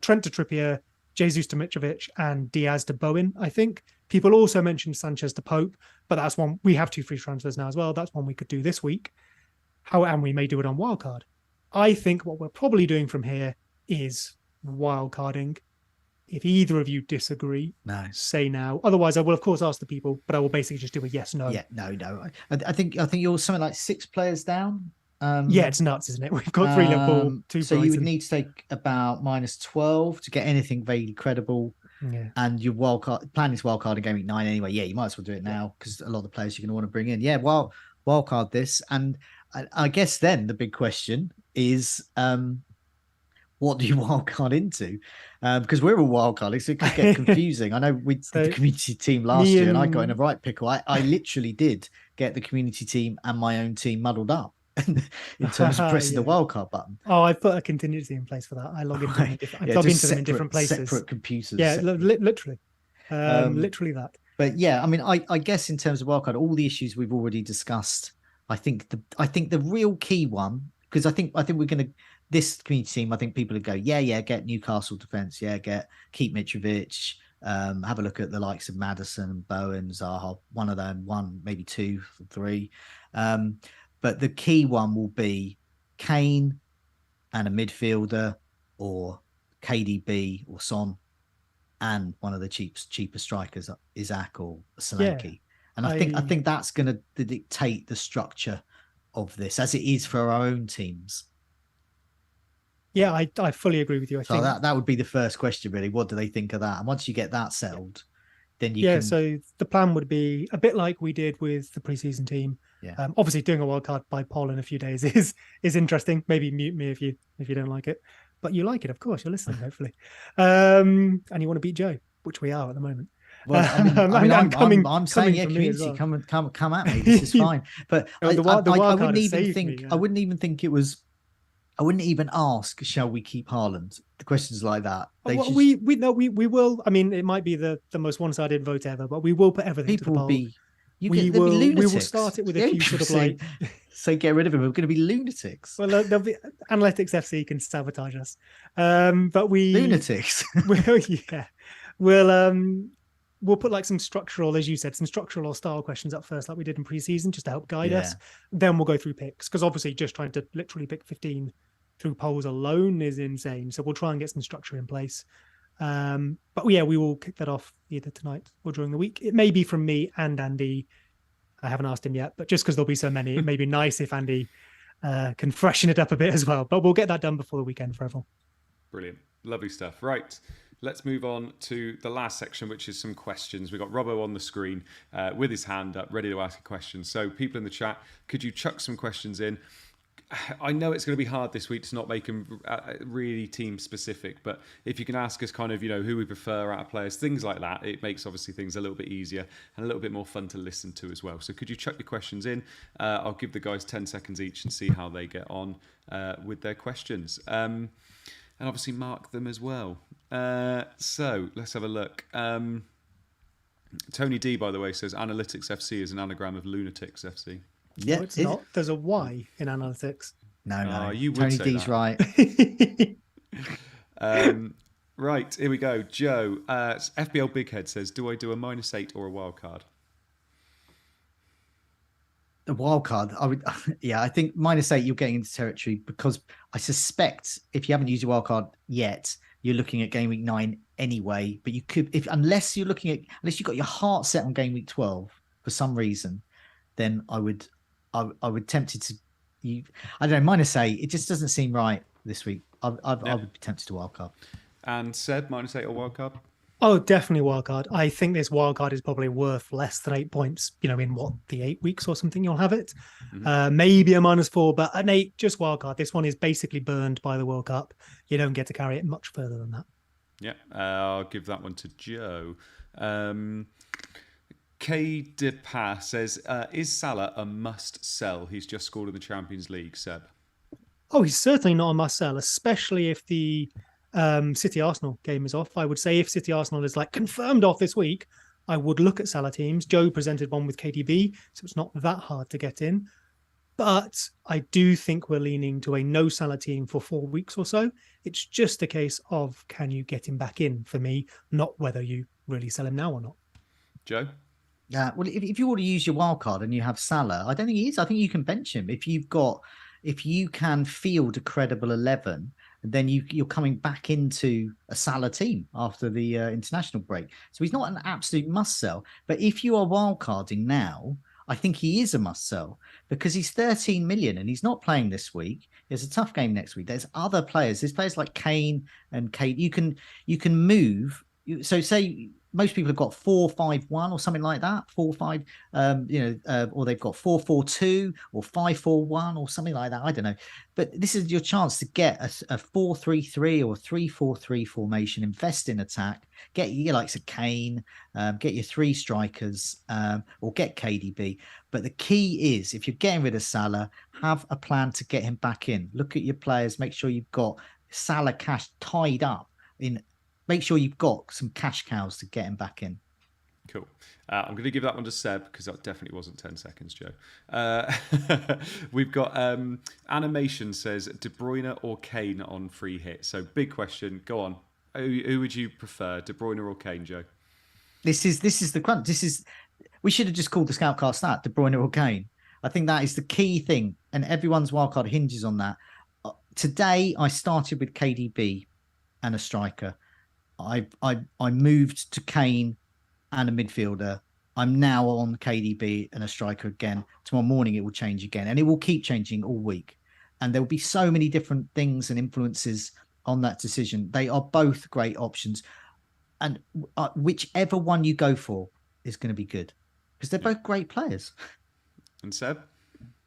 Trent to Trippier, Jesus to Mitrovic, and Diaz to Bowen, I think. People also mentioned Sanchez to Pope, but that's one. We have 2 free transfers now as well. That's one we could do this week. And we may do it on wildcard. I think what we're probably doing from here is wildcarding. If either of you disagree, say now. Otherwise, I will, of course, ask the people, but I will basically just do a yes, no. Yeah, no. I think you're something like 6 players down. Yeah, it's nuts, isn't it? We've got 3 Liverpool, 2 So Brighton. you would need to take about -12 to get anything vaguely credible. and your wildcard plan is wildcard in Game Week 9 anyway, yeah, you might as well do it now because a lot of the players you're going to want to bring in. Yeah, well, wildcard this. And I guess then the big question is, what do you wildcard into? Because we're all wildcarding, so it could get confusing. I know we did the community team last year and I got in a right pickle. I literally did get the community team and my own team muddled up in terms of pressing the wildcard button. Oh, I put a contingency in place for that. I log into them in different places. Separate computers. Yeah, literally. Literally that. But yeah, I mean, I guess in terms of wildcard, all the issues we've already discussed, I think the real key one, because I think we're going to, this community team, I think people would go, yeah, get Newcastle defense, keep Mitrovic, have a look at the likes of Maddison, Bowen, Zaha, one of them, one, maybe two, three. But the key one will be Kane and a midfielder, or KDB or Son, and one of the cheaper strikers, Isaac or Solanke. Yeah, and I think that's going to dictate the structure of this, as it is for our own teams. Yeah, I fully agree with you. I think that would be the first question, really. What do they think of that? And once you get that settled, then you can... So the plan would be a bit like we did with the preseason team. Yeah. Obviously, doing a wildcard by poll in a few days is interesting. Maybe mute me if you don't like it, but you like it, of course. You're listening, hopefully, and you want to beat Joe, which we are at the moment. Well, I'm saying, community, come at me. This is fine. But I wouldn't even think. I wouldn't even think it was. I wouldn't even ask, shall we keep Haaland? The questions like that. We will. I mean, it might be the most one-sided vote ever, but we will put everything to the poll. We will start it with a few sort of like... So get rid of him. We're going to be lunatics. Well, there'll be... Analytics FC can sabotage us. But we... Lunatics? We'll put like some structural, as you said, some structural or style questions up first, like we did in pre-season, just to help guide us. Then we'll go through picks, because obviously just trying to literally pick 15 through polls alone is insane. So we'll try and get some structure in place. But yeah, we will kick that off either tonight or during the week. It may be from me and Andy. I haven't asked him yet, but just because there'll be so many, it may be nice if Andy can freshen it up a bit as well. But we'll get that done before the weekend for everyone. Brilliant. Lovely stuff. Right. Let's move on to the last section, which is some questions. We've got Robbo on the screen with his hand up, ready to ask a question. So people in the chat, could you chuck some questions in? I know it's going to be hard this week to not make them really team specific, but if you can ask us kind of, who we prefer out of players, things like that, it makes obviously things a little bit easier and a little bit more fun to listen to as well. So could you chuck your questions in? I'll give the guys 10 seconds each and see how they get on with their questions. And obviously mark them as well. So let's have a look. Tony D, by the way, says Analytics FC is an anagram of Lunatics FC. Yeah, no, it's not. There's a Y in analytics. No. You would Tony say D's that. right. Right, here we go. Joe, FBL Bighead says, do I do a -8 or a wild card? The wild card, I would, I think -8 you're getting into territory, because I suspect if you haven't used your wild card yet, you're looking at Game Week 9 anyway. But you could, unless you've got your heart set on Game Week 12 for some reason, then I would tempted to. I don't know, -8. It just doesn't seem right this week. I would be tempted to wild card. And Seb, -8 or wild card? Oh, definitely wildcard. I think this wildcard is probably worth less than 8 points, in the 8 weeks or something you'll have it. Mm-hmm. Maybe a -4, but an 8, just wildcard. This one is basically burned by the World Cup. You don't get to carry it much further than that. Yeah, I'll give that one to Joe. K. Depa says, is Salah a must sell? He's just scored in the Champions League, Seb. Oh, he's certainly not a must sell, especially if the City Arsenal game is off. I would say if City Arsenal is confirmed off this week, I would look at Salah teams. Joe presented one with KDB, so it's not that hard to get in. But I do think we're leaning to a no Salah team for 4 weeks or so. It's just a case of, can you get him back in for me, not whether you really sell him now or not. Joe? Well, if you already use your wild card and you have Salah, I don't think he is. I think you can bench him if you can field a credible 11. Then you're coming back into a Salah team after the international break. So he's not an absolute must sell. But if you are wildcarding now, I think he is a must sell, because he's 13 million and he's not playing this week. There's a tough game next week. There's other players. There's players like Kane and Kate. You can move so say most people have got 4-5-1 or something like that, 4-5, or they've got 4-4-2 or 5-4-1 or something like that. I don't know, but this is your chance to get a 4-3-3 or 3-4-3 formation. Invest in attack, get your likes of Kane, get your 3 strikers, or get KDB. But the key is, if you're getting rid of Salah, have a plan to get him back in. Look at your players, make sure you've got Salah cash tied up in. Make sure you've got some cash cows to get him back in. Cool. I'm going to give that one to Seb because that definitely wasn't 10 seconds, Joe. We've got Animation says De Bruyne or Kane on free hit. So big question. Go on. Who would you prefer, De Bruyne or Kane, Joe? This is the crunch. We should have just called the Scoutcast that, De Bruyne or Kane. I think that is the key thing, and everyone's wildcard hinges on that. Today, I started with KDB and a striker. I moved to Kane and a midfielder. I'm now on KDB and a striker again. Tomorrow morning it will change again, and it will keep changing all week. And there will be so many different things and influences on that decision. They are both great options, and whichever one you go for is going to be good because they're both great players. And Seb?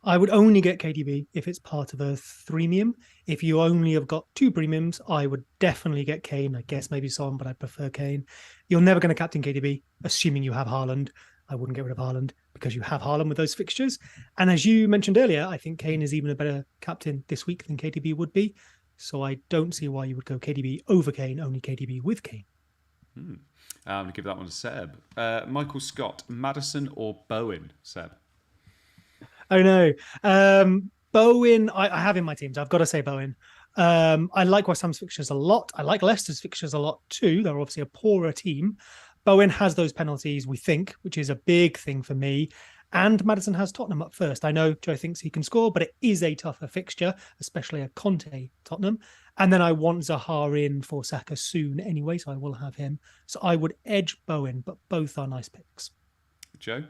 I would only get KDB if it's part of a threemium. If you only have got 2 premiums, I would definitely get Kane. I guess maybe Son, but I prefer Kane. You're never going to captain KDB, assuming you have Haaland. I wouldn't get rid of Haaland because you have Haaland with those fixtures. And as you mentioned earlier, I think Kane is even a better captain this week than KDB would be. So I don't see why you would go KDB over Kane, only KDB with Kane. I'm going to give that one to Seb. Michael Scott, Maddison or Bowen, Seb? Oh no. Bowen, I have in my teams. I've got to say Bowen. I like West Ham's fixtures a lot. I like Leicester's fixtures a lot too. They're obviously a poorer team. Bowen has those penalties, we think, which is a big thing for me. And Maddison has Tottenham up first. I know Joe thinks he can score, but it is a tougher fixture, especially a Conte Tottenham. And then I want Zaha in for Saka soon anyway, so I will have him. So I would edge Bowen, but both are nice picks. Joe?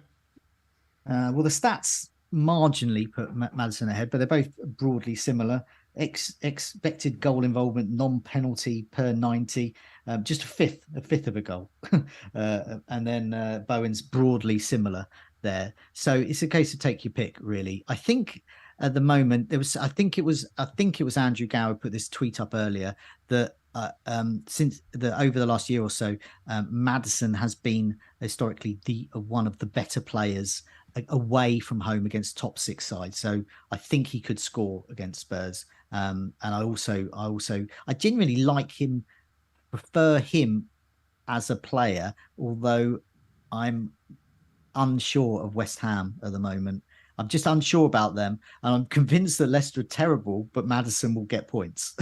Well, the stats marginally put Maddison ahead, but they're both broadly similar. Expected goal involvement, non-penalty per 90, just a fifth of a goal. And then Bowen's broadly similar there. So it's a case of take your pick, really. I think at the moment I think it was Andrew Gower put this tweet up earlier that over the last year or so, Maddison has been historically one of the better players away from home against top 6 sides. So I think he could score against Spurs. And I genuinely like him, prefer him as a player, although I'm unsure of West Ham at the moment. I'm just unsure about them, and I'm convinced that Leicester are terrible, but Maddison will get points.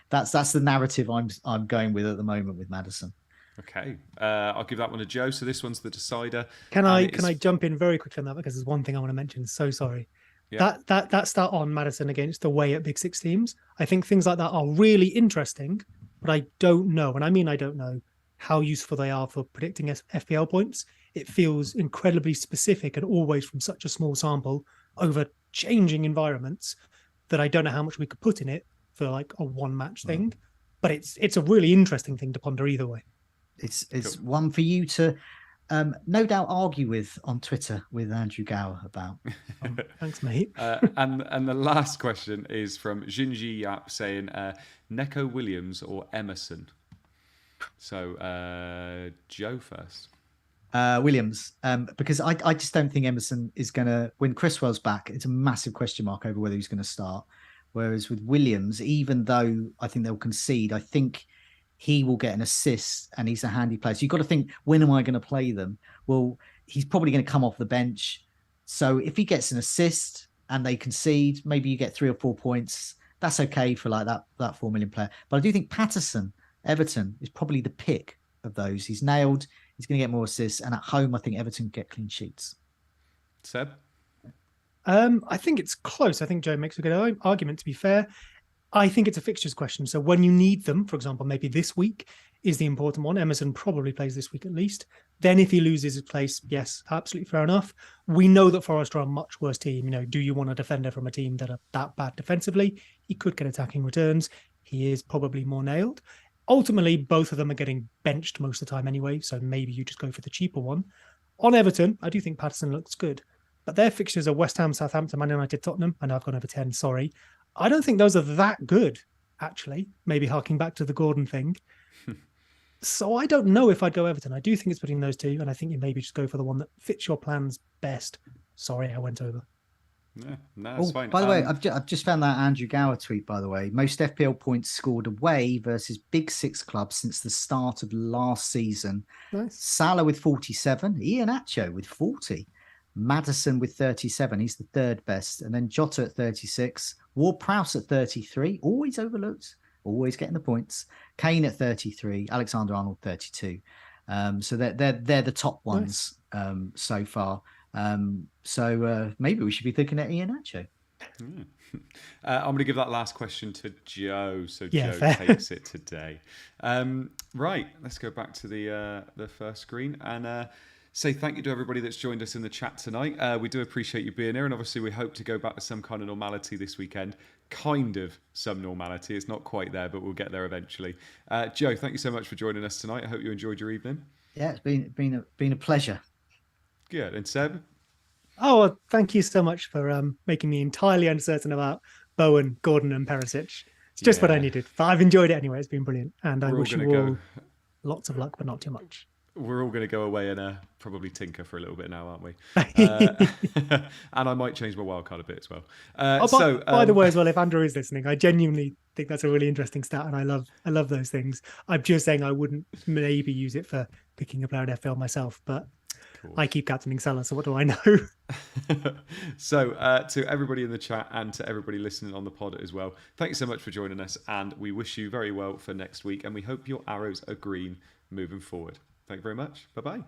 That's the narrative I'm going with at the moment with Maddison. Okay, I'll give that one to Joe. So this one's the decider. Can I jump in very quickly on that, because there's one thing I want to mention. So sorry. Yeah. That start on Maddison against away at Big Six teams. I think things like that are really interesting, but I don't know, and I mean I don't know how useful they are for predicting FPL points. It feels incredibly specific and always from such a small sample over changing environments that I don't know how much we could put in it for like a one match thing. But it's a really interesting thing to ponder either way. It's cool. One for you to no doubt argue with on Twitter with Andrew Gower about. Thanks, mate. And the last question is from Jinji Yap saying Neco Williams or Emerson. So Joe first. Williams, because I just don't think Emerson is going to, when Criswell's back, it's a massive question mark over whether he's going to start. Whereas with Williams, even though I think they'll concede, I think he will get an assist and he's a handy player. So you've got to think, when am I going to play them? Well, he's probably going to come off the bench. So if he gets an assist and they concede, maybe you get 3 or 4 points. That's okay for like that 4 million player. But I do think Patterson, Everton, is probably the pick of those. He's nailed. He's going to get more assists. And at home, I think Everton get clean sheets. Seb? I think it's close. I think Joe makes a good argument, to be fair. I think it's a fixtures question. So when you need them, for example, maybe this week is the important one. Emerson probably plays this week at least. Then if he loses his place, yes, absolutely fair enough. We know that Forest are a much worse team. You know, do you want a defender from a team that are that bad defensively? He could get attacking returns. He is probably more nailed. Ultimately, both of them are getting benched most of the time anyway, so maybe you just go for the cheaper one. On Everton, I do think Patterson looks good, but their fixtures are West Ham, Southampton, Man United, Tottenham. I know I've gone over 10, sorry. I don't think those are that good, actually, maybe harking back to the Gordon thing. So I don't know if I'd go Everton. I do think it's between those two, and I think you maybe just go for the one that fits your plans best. Sorry, I went over. Yeah, no, it's fine. By the way, I've just found that Andrew Gower tweet, by the way. Most FPL points scored away versus Big Six clubs since the start of last season. Nice. Salah with 47, Iheanacho with 40, Maddison with 37. He's the third best. And then Jota at 36, Ward-Prowse at 33, always overlooked, always getting the points. Kane at 33, Alexander-Arnold 32. So they're the top ones so far. So maybe we should be thinking at Iheanacho. I'm going to give that last question to Joe, so Yeah, Joe fair. takes it today. Right, let's go back to the first screen and say thank you to everybody that's joined us in the chat tonight. We do appreciate you being here, and obviously we hope to go back to some kind of normality this weekend. Kind of some normality. It's not quite there, but we'll get there eventually. Joe, thank you so much for joining us tonight. I hope you enjoyed your evening. Yeah, it's been a pleasure. Good. And Seb? Oh, well, thank you so much for making me entirely uncertain about Bowen, Gordon, and Perisic. It's just what I needed. But I've enjoyed it anyway. It's been brilliant. And I wish you all lots of luck, but not too much. We're all going to go away and probably tinker for a little bit now, aren't we? And I might change my wildcard a bit as well. By the way, as well, if Andrew is listening, I genuinely think that's a really interesting stat, and I love those things. I'm just saying I wouldn't maybe use it for picking a player in FPL myself, but I keep captaining Salah, so what do I know? So to everybody in the chat and to everybody listening on the pod as well, thank you so much for joining us, and we wish you very well for next week, and we hope your arrows are green moving forward. Thank you very much. Bye-bye.